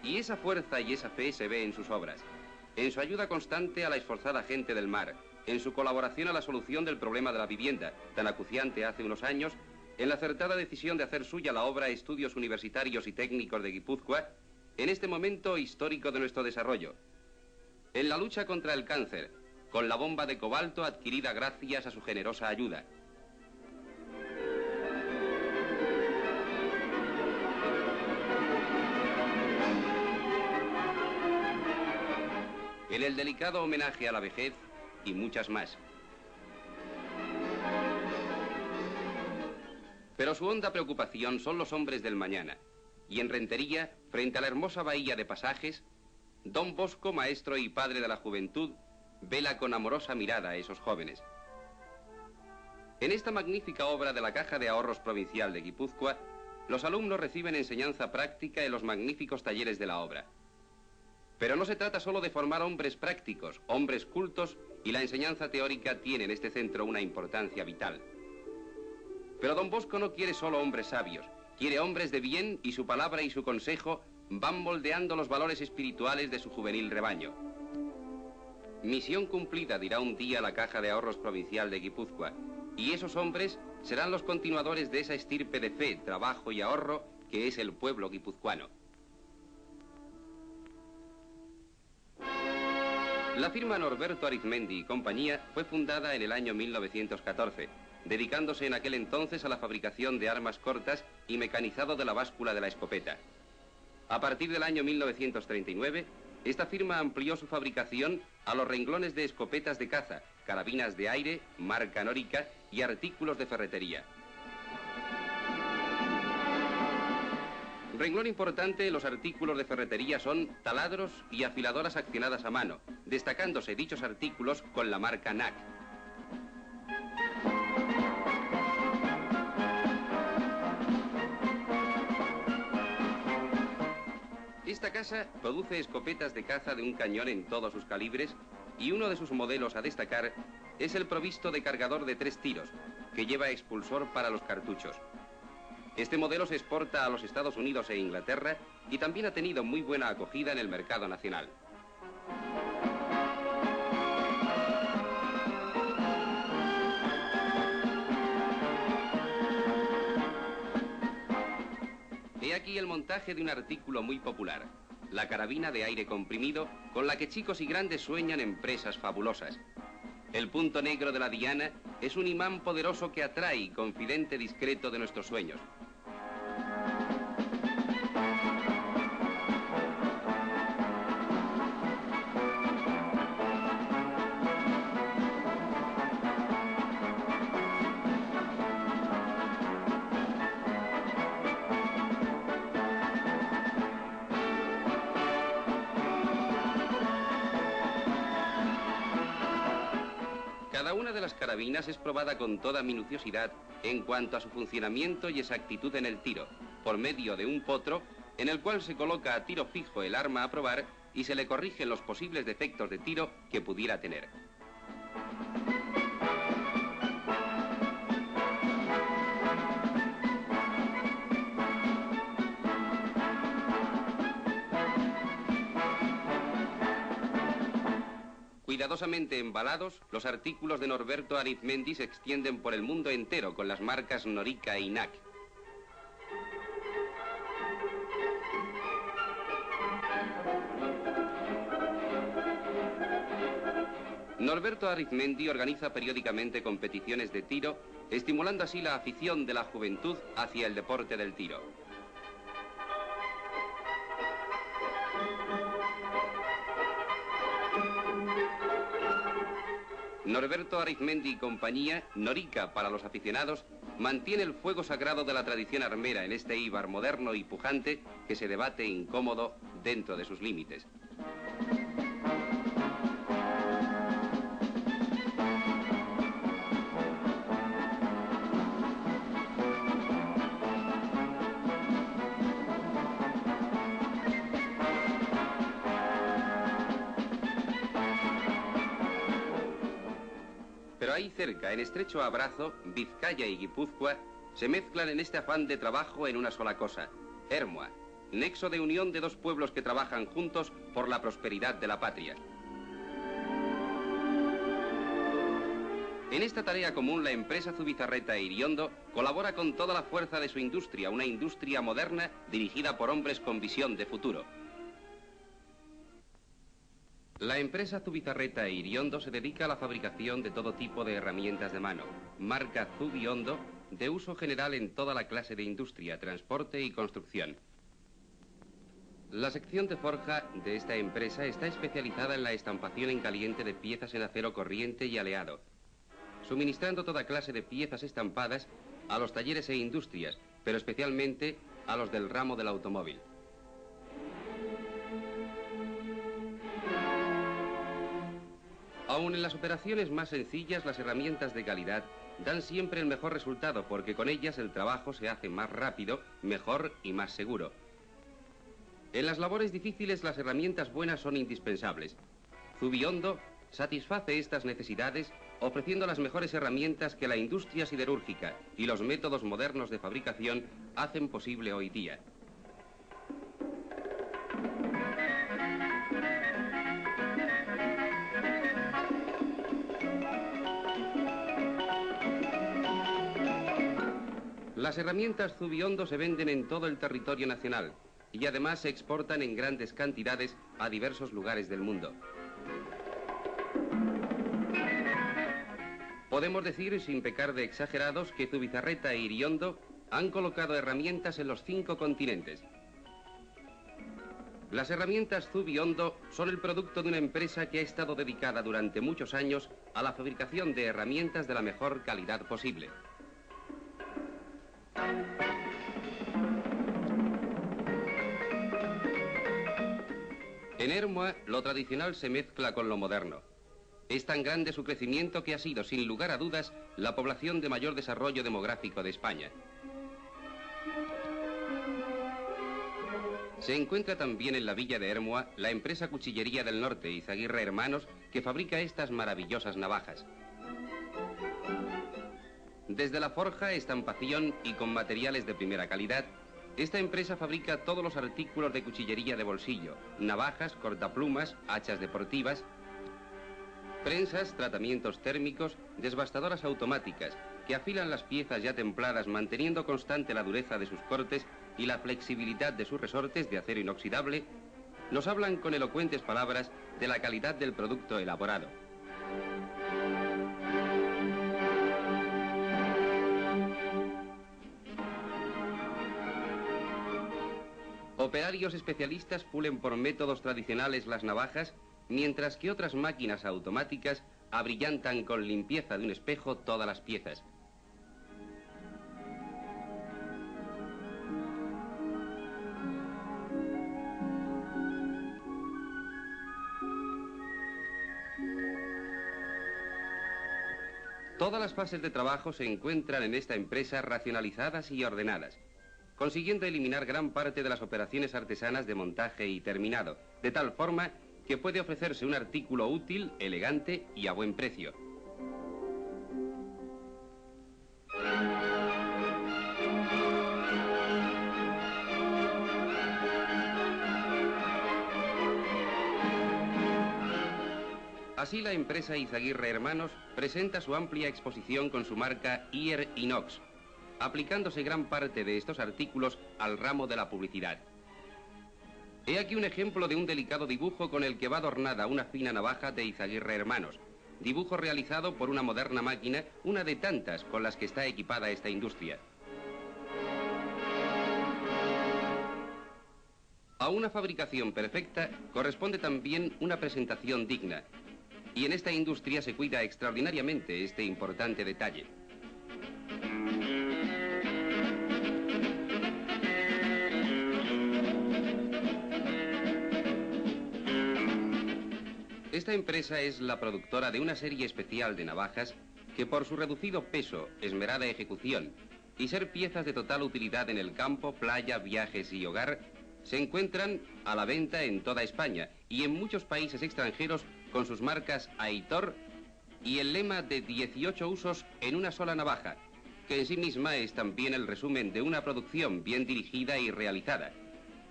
Y esa fuerza y esa fe se ve en sus obras, en su ayuda constante a la esforzada gente del mar, en su colaboración a la solución del problema de la vivienda, tan acuciante hace unos años, en la acertada decisión de hacer suya la obra Estudios Universitarios y Técnicos de Guipúzcoa, en este momento histórico de nuestro desarrollo, en la lucha contra el cáncer, con la bomba de cobalto adquirida gracias a su generosa ayuda. En el delicado homenaje a la vejez y muchas más. Pero su honda preocupación son los hombres del mañana. Y en Rentería, frente a la hermosa bahía de Pasajes, Don Bosco, maestro y padre de la juventud, vela con amorosa mirada a esos jóvenes. En esta magnífica obra de la Caja de Ahorros Provincial de Guipúzcoa, los alumnos reciben enseñanza práctica en los magníficos talleres de la obra. Pero no se trata solo de formar hombres prácticos, hombres cultos, y la enseñanza teórica tiene en este centro una importancia vital. Pero Don Bosco no quiere solo hombres sabios, quiere hombres de bien, y su palabra y su consejo van moldeando los valores espirituales de su juvenil rebaño. Misión cumplida, dirá un día la Caja de Ahorros Provincial de Guipúzcoa, y esos hombres serán los continuadores de esa estirpe de fe, trabajo y ahorro que es el pueblo guipuzcoano. La firma Norberto Arizmendi y compañía fue fundada en el año 1914, dedicándose en aquel entonces a la fabricación de armas cortas y mecanizado de la báscula de la escopeta. A partir del año 1939, esta firma amplió su fabricación a los renglones de escopetas de caza, carabinas de aire, marca nórica y artículos de ferretería. Renglón importante en los artículos de ferretería son taladros y afiladoras accionadas a mano, destacándose dichos artículos con la marca NAC. Esta casa produce escopetas de caza de un cañón en todos sus calibres y uno de sus modelos a destacar es el provisto de cargador de 3 tiros, que lleva expulsor para los cartuchos. Este modelo se exporta a los Estados Unidos e Inglaterra y también ha tenido muy buena acogida en el mercado nacional. montaje de un artículo muy popular, la carabina de aire comprimido, con la que chicos y grandes sueñan en presas fabulosas. El punto negro de la diana es un imán poderoso que atrae, confidente discreto de nuestros sueños. Cada una de las carabinas es probada con toda minuciosidad en cuanto a su funcionamiento y exactitud en el tiro, por medio de un potro en el cual se coloca a tiro fijo el arma a probar y se le corrigen los posibles defectos de tiro que pudiera tener. Cuidadosamente embalados, los artículos de Norberto Arizmendi se extienden por el mundo entero con las marcas Norica e INAC. Norberto Arizmendi organiza periódicamente competiciones de tiro, estimulando así la afición de la juventud hacia el deporte del tiro. Norberto Arizmendi y compañía, Norica para los aficionados, mantiene el fuego sagrado de la tradición armera en este Eibar moderno y pujante que se debate incómodo dentro de sus límites. Pero ahí cerca, en estrecho abrazo, Vizcaya y Guipúzcoa se mezclan en este afán de trabajo en una sola cosa: Ermua, nexo de unión de dos pueblos que trabajan juntos por la prosperidad de la patria. En esta tarea común, la empresa Zubizarreta e Iriondo colabora con toda la fuerza de su industria, una industria moderna dirigida por hombres con visión de futuro. La empresa Zubizarreta e Iriondo se dedica a la fabricación de todo tipo de herramientas de mano, marca Zubiondo, de uso general en toda la clase de industria, transporte y construcción. La sección de forja de esta empresa está especializada en la estampación en caliente de piezas en acero corriente y aleado, suministrando toda clase de piezas estampadas a los talleres e industrias, pero especialmente a los del ramo del automóvil. Aún en las operaciones más sencillas, las herramientas de calidad dan siempre el mejor resultado, porque con ellas el trabajo se hace más rápido, mejor y más seguro. En las labores difíciles, las herramientas buenas son indispensables. Zubiondo satisface estas necesidades ofreciendo las mejores herramientas que la industria siderúrgica y los métodos modernos de fabricación hacen posible hoy día. Las herramientas Zubiondo se venden en todo el territorio nacional y además se exportan en grandes cantidades a diversos lugares del mundo. Podemos decir, sin pecar de exagerados, que Zubizarreta e Iriondo han colocado herramientas en los 5 continentes. Las herramientas Zubiondo son el producto de una empresa que ha estado dedicada durante muchos años a la fabricación de herramientas de la mejor calidad posible. En Ermua, lo tradicional se mezcla con lo moderno. Es tan grande su crecimiento que ha sido, sin lugar a dudas, la población de mayor desarrollo demográfico de España. Se encuentra también en la villa de Ermua la empresa Cuchillería del Norte, Izaguirre Hermanos, que fabrica estas maravillosas navajas. Desde la forja, estampación y con materiales de primera calidad, esta empresa fabrica todos los artículos de cuchillería de bolsillo: navajas, cortaplumas, hachas deportivas, prensas, tratamientos térmicos, desbastadoras automáticas, que afilan las piezas ya templadas, manteniendo constante la dureza de sus cortes y la flexibilidad de sus resortes de acero inoxidable, nos hablan con elocuentes palabras de la calidad del producto elaborado. Operarios especialistas pulen por métodos tradicionales las navajas, mientras que otras máquinas automáticas abrillantan con limpieza de un espejo todas las piezas. Todas las fases de trabajo se encuentran en esta empresa racionalizadas y ordenadas, consiguiendo eliminar gran parte de las operaciones artesanas de montaje y terminado, de tal forma que puede ofrecerse un artículo útil, elegante y a buen precio. Así la empresa Izaguirre Hermanos presenta su amplia exposición con su marca IER Inox, aplicándose gran parte de estos artículos al ramo de la publicidad. He aquí un ejemplo de un delicado dibujo con el que va adornada una fina navaja de Izaguirre Hermanos, dibujo realizado por una moderna máquina, una de tantas con las que está equipada esta industria. A una fabricación perfecta corresponde también una presentación digna, y en esta industria se cuida extraordinariamente este importante detalle. Esta empresa es la productora de una serie especial de navajas que por su reducido peso, esmerada ejecución y ser piezas de total utilidad en el campo, playa, viajes y hogar, se encuentran a la venta en toda España y en muchos países extranjeros con sus marcas Aitor y el lema de 18 usos en una sola navaja, que en sí misma es también el resumen de una producción bien dirigida y realizada.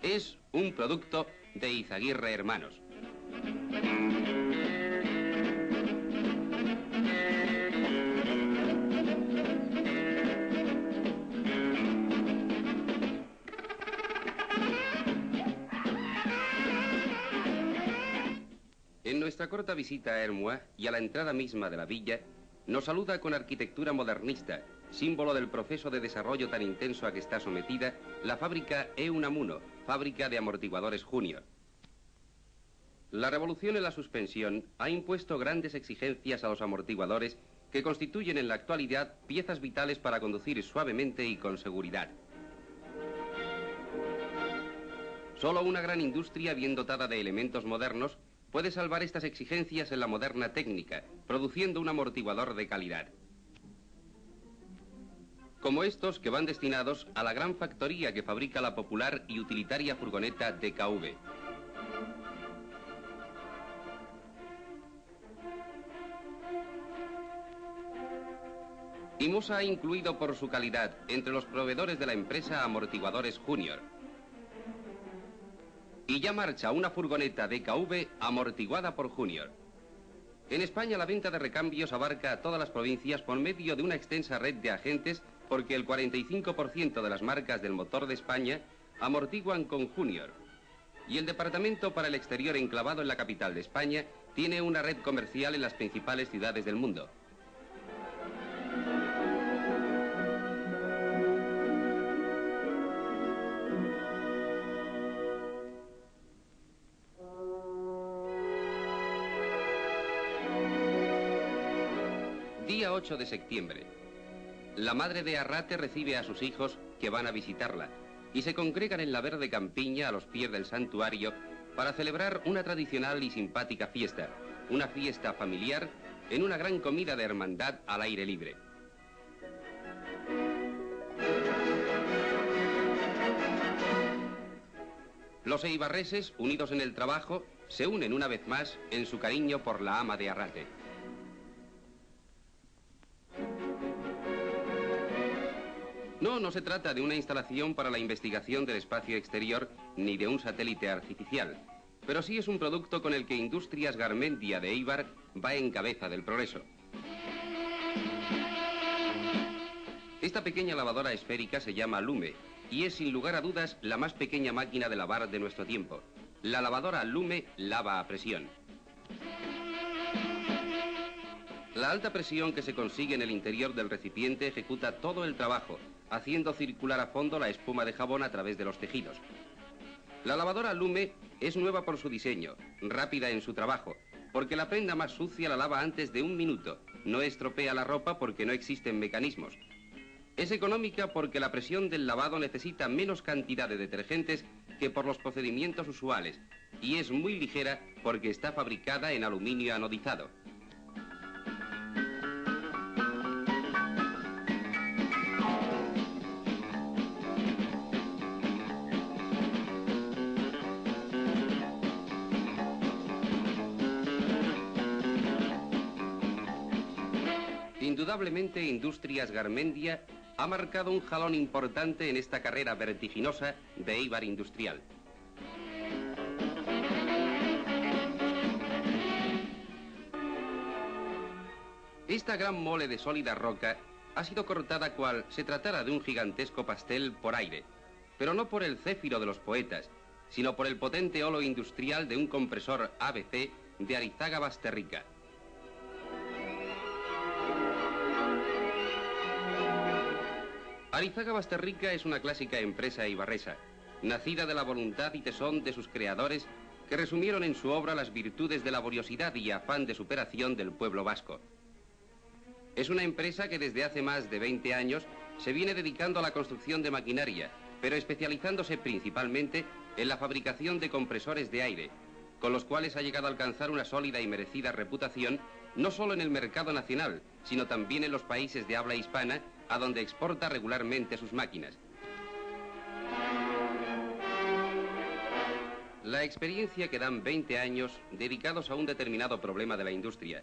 Es un producto de Izaguirre Hermanos. En nuestra corta visita a Hermois y a la entrada misma de la villa, nos saluda con arquitectura modernista, símbolo del proceso de desarrollo tan intenso a que está sometida, la fábrica E Unamuno, fábrica de amortiguadores Junior. La revolución en la suspensión ha impuesto grandes exigencias a los amortiguadores que constituyen en la actualidad piezas vitales para conducir suavemente y con seguridad. Solo una gran industria bien dotada de elementos modernos puede salvar estas exigencias en la moderna técnica, produciendo un amortiguador de calidad. Como estos que van destinados a la gran factoría que fabrica la popular y utilitaria furgoneta DKV. Imosa ha incluido por su calidad entre los proveedores de la empresa amortiguadores Junior. Y ya marcha una furgoneta DKV amortiguada por Junior. En España la venta de recambios abarca a todas las provincias por medio de una extensa red de agentes, porque el 45% de las marcas del motor de España amortiguan con Junior. Y el departamento para el exterior enclavado en la capital de España tiene una red comercial en las principales ciudades del mundo. Día 8 de septiembre. La madre de Arrate recibe a sus hijos que van a visitarla y se congregan en la verde campiña a los pies del santuario para celebrar una tradicional y simpática fiesta, una fiesta familiar en una gran comida de hermandad al aire libre. Los eibarreses, unidos en el trabajo, se unen una vez más en su cariño por la ama de Arrate. No se trata de una instalación para la investigación del espacio exterior ni de un satélite artificial, pero sí es un producto con el que Industrias Garmendia de Eibar va en cabeza del progreso. Esta pequeña lavadora esférica se llama Lume y es sin lugar a dudas la más pequeña máquina de lavar de nuestro tiempo. La lavadora Lume lava a presión. La alta presión que se consigue en el interior del recipiente ejecuta todo el trabajo, haciendo circular a fondo la espuma de jabón a través de los tejidos. La lavadora Lume es nueva por su diseño, rápida en su trabajo, porque la prenda más sucia la lava antes de 1 minuto, no estropea la ropa porque no existen mecanismos. Es económica porque la presión del lavado necesita menos cantidad de detergentes que por los procedimientos usuales, y es muy ligera porque está fabricada en aluminio anodizado. Indudablemente, Industrias Garmendia ha marcado un jalón importante en esta carrera vertiginosa de Eibar Industrial. Esta gran mole de sólida roca ha sido cortada cual se tratara de un gigantesco pastel por aire, pero no por el céfiro de los poetas, sino por el potente holo industrial de un compresor ABC de Arizaga Basterrica. Arizaga Basterrica es una clásica empresa eibarresa, nacida de la voluntad y tesón de sus creadores, que resumieron en su obra las virtudes de laboriosidad y afán de superación del pueblo vasco. Es una empresa que desde hace más de 20 años se viene dedicando a la construcción de maquinaria, pero especializándose principalmente en la fabricación de compresores de aire, con los cuales ha llegado a alcanzar una sólida y merecida reputación, no solo en el mercado nacional, sino también en los países de habla hispana, a donde exporta regularmente sus máquinas. La experiencia que dan 20 años dedicados a un determinado problema de la industria,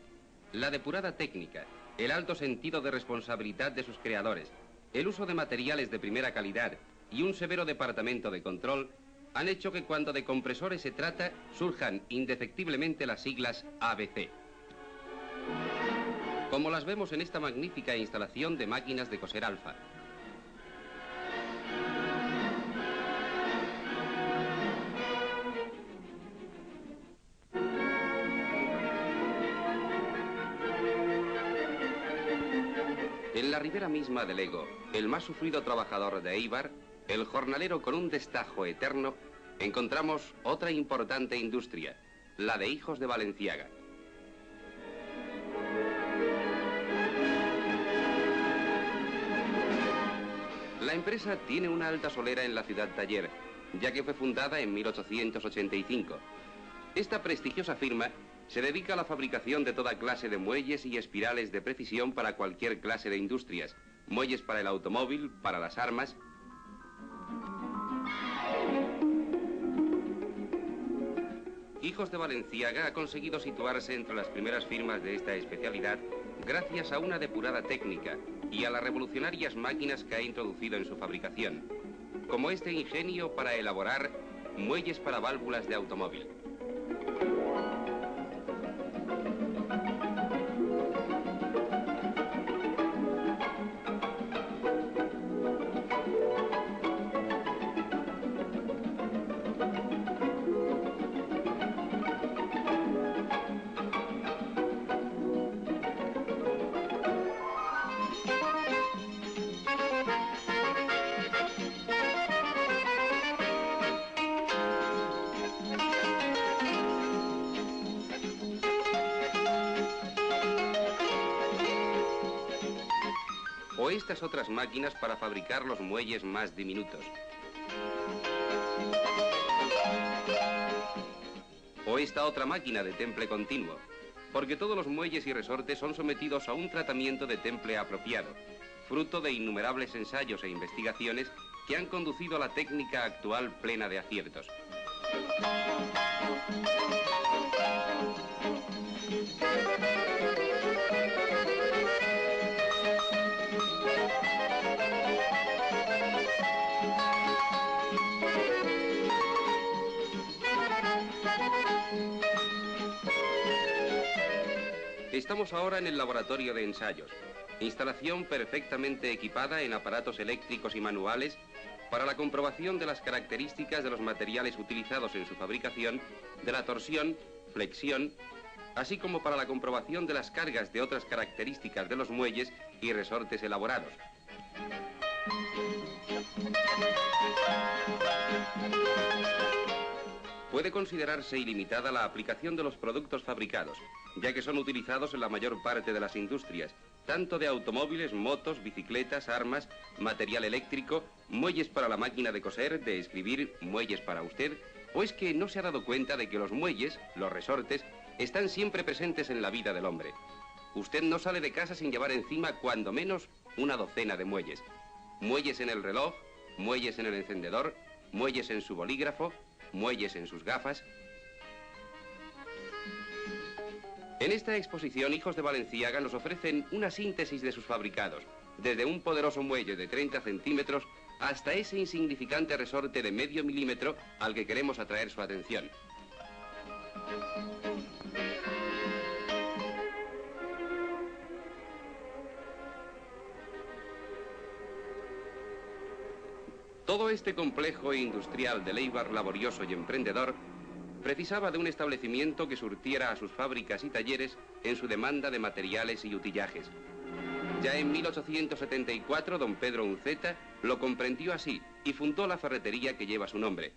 la depurada técnica, el alto sentido de responsabilidad de sus creadores, el uso de materiales de primera calidad y un severo departamento de control han hecho que cuando de compresores se trata surjan indefectiblemente las siglas ABC. Como las vemos en esta magnífica instalación de máquinas de coser Alfa. En la ribera misma del Ego, el más sufrido trabajador de Eibar, el jornalero con un destajo eterno, encontramos otra importante industria, la de Hijos de Valenciaga. La empresa tiene una alta solera en la ciudad taller, ya que fue fundada en 1885. Esta prestigiosa firma se dedica a la fabricación de toda clase de muelles y espirales de precisión para cualquier clase de industrias, muelles para el automóvil, para las armas. Hijos de Valenciaga ha conseguido situarse entre las primeras firmas de esta especialidad gracias a una depurada técnica y a las revolucionarias máquinas que ha introducido en su fabricación, como este ingenio para elaborar muelles para válvulas de automóvil. O estas otras máquinas para fabricar los muelles más diminutos. O esta otra máquina de temple continuo, porque todos los muelles y resortes son sometidos a un tratamiento de temple apropiado, fruto de innumerables ensayos e investigaciones que han conducido a la técnica actual plena de aciertos. Estamos ahora en el laboratorio de ensayos, instalación perfectamente equipada en aparatos eléctricos y manuales para la comprobación de las características de los materiales utilizados en su fabricación, de la torsión, flexión, así como para la comprobación de las cargas de otras características de los muelles y resortes elaborados. Puede considerarse ilimitada la aplicación de los productos fabricados, ya que son utilizados en la mayor parte de las industrias, tanto de automóviles, motos, bicicletas, armas, material eléctrico, muelles para la máquina de coser, de escribir, muelles para usted, o es que no se ha dado cuenta de que los muelles, los resortes, están siempre presentes en la vida del hombre. Usted no sale de casa sin llevar encima cuando menos una docena de muelles. Muelles en el reloj, muelles en el encendedor, muelles en su bolígrafo, muelles en sus gafas. En esta exposición, Hijos de Balenciaga nos ofrecen una síntesis de sus fabricados, desde un poderoso muelle de 30 centímetros hasta ese insignificante resorte de medio milímetro al que queremos atraer su atención. Todo este complejo industrial de Éibar laborioso y emprendedor precisaba de un establecimiento que surtiera a sus fábricas y talleres en su demanda de materiales y utillajes. Ya en 1874, don Pedro Unceta lo comprendió así y fundó la ferretería que lleva su nombre.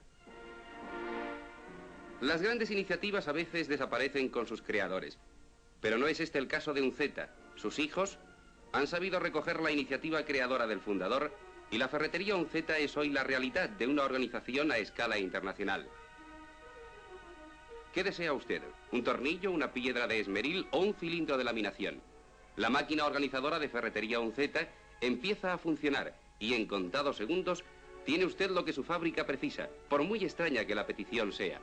Las grandes iniciativas a veces desaparecen con sus creadores, pero no es este el caso de Unceta. Sus hijos han sabido recoger la iniciativa creadora del fundador y la ferretería Unceta es hoy la realidad de una organización a escala internacional. ¿Qué desea usted? ¿Un tornillo, una piedra de esmeril o un cilindro de laminación? La máquina organizadora de ferretería Unceta empieza a funcionar y en contados segundos tiene usted lo que su fábrica precisa, por muy extraña que la petición sea.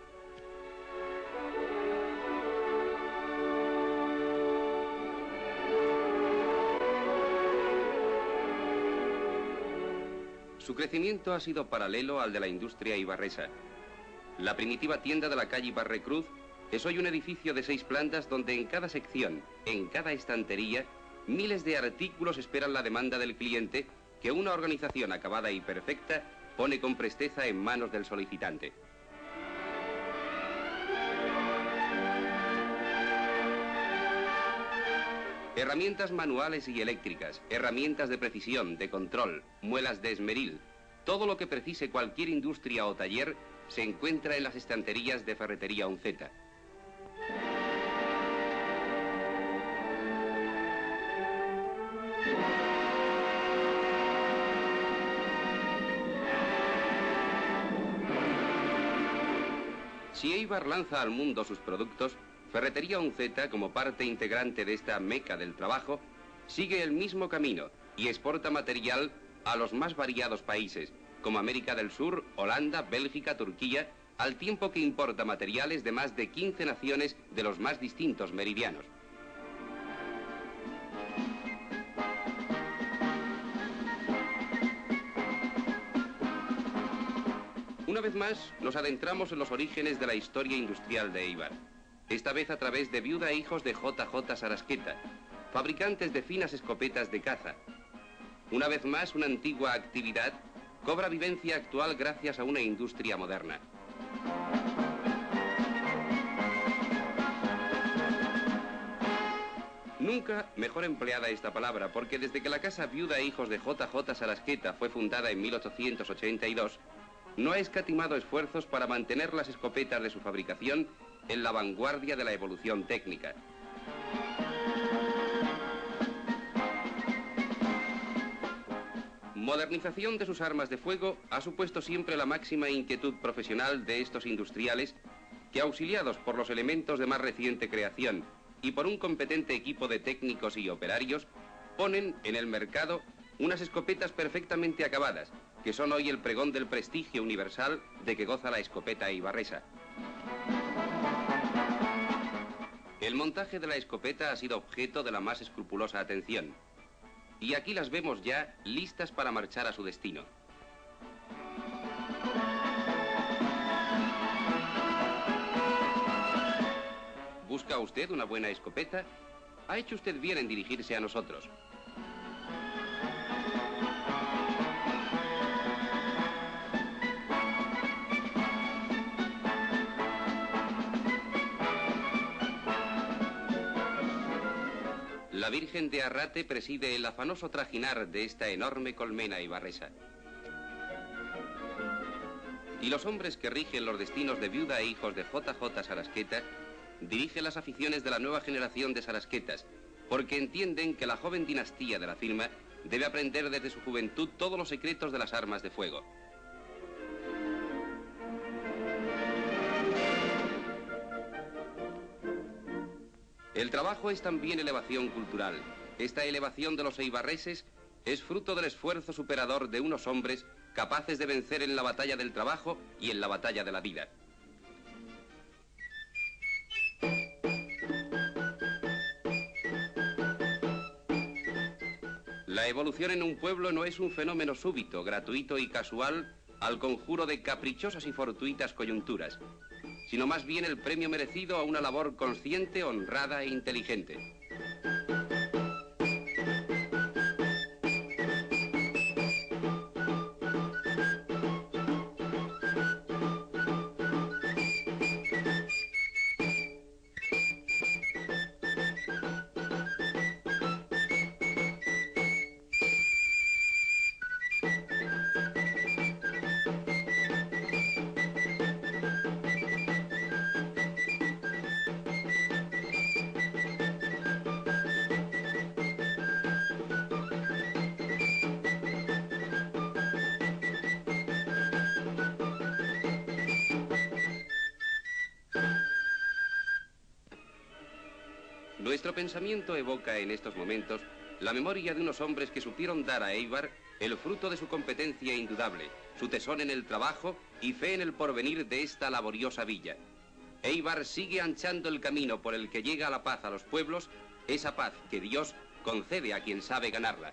Su crecimiento ha sido paralelo al de la industria ibarresa. La primitiva tienda de la calle Barrecruz es hoy un edificio de 6 plantas donde en cada sección, en cada estantería, miles de artículos esperan la demanda del cliente que una organización acabada y perfecta pone con presteza en manos del solicitante. Herramientas manuales y eléctricas, herramientas de precisión, de control, muelas de esmeril, todo lo que precise cualquier industria o taller se encuentra en las estanterías de ferretería Unceta. Si Éibar lanza al mundo sus productos, Ferretería Unceta, como parte integrante de esta meca del trabajo, sigue el mismo camino y exporta material a los más variados países, como América del Sur, Holanda, Bélgica, Turquía, al tiempo que importa materiales de más de 15 naciones de los más distintos meridianos. Una vez más, nos adentramos en los orígenes de la historia industrial de Éibar. Esta vez a través de Viuda e Hijos de J.J. Sarasqueta, fabricantes de finas escopetas de caza. Una vez más, una antigua actividad cobra vivencia actual gracias a una industria moderna. Nunca mejor empleada esta palabra, porque desde que la casa Viuda e Hijos de J.J. Sarasqueta fue fundada en 1882, no ha escatimado esfuerzos para mantener las escopetas de su fabricación en la vanguardia de la evolución técnica. Modernización de sus armas de fuego ha supuesto siempre la máxima inquietud profesional de estos industriales que, auxiliados por los elementos de más reciente creación y por un competente equipo de técnicos y operarios, ponen en el mercado unas escopetas perfectamente acabadas, que son hoy el pregón del prestigio universal de que goza la escopeta eibarresa. El montaje de la escopeta ha sido objeto de la más escrupulosa atención. Y aquí las vemos ya listas para marchar a su destino. ¿Busca usted una buena escopeta? Ha hecho usted bien en dirigirse a nosotros. La Virgen de Arrate preside el afanoso trajinar de esta enorme colmena ibarresa. Y los hombres que rigen los destinos de viuda e hijos de JJ Sarasqueta dirigen las aficiones de la nueva generación de sarasquetas, porque entienden que la joven dinastía de la firma debe aprender desde su juventud todos los secretos de las armas de fuego. El trabajo es también elevación cultural. Esta elevación de los eibarreses es fruto del esfuerzo superador de unos hombres capaces de vencer en la batalla del trabajo y en la batalla de la vida. La evolución en un pueblo no es un fenómeno súbito, gratuito y casual al conjuro de caprichosas y fortuitas coyunturas, sino más bien el premio merecido a una labor consciente, honrada e inteligente. Nuestro pensamiento evoca en estos momentos la memoria de unos hombres que supieron dar a Eibar el fruto de su competencia indudable, su tesón en el trabajo y fe en el porvenir de esta laboriosa villa. Eibar sigue anchando el camino por el que llega la paz a los pueblos, esa paz que Dios concede a quien sabe ganarla.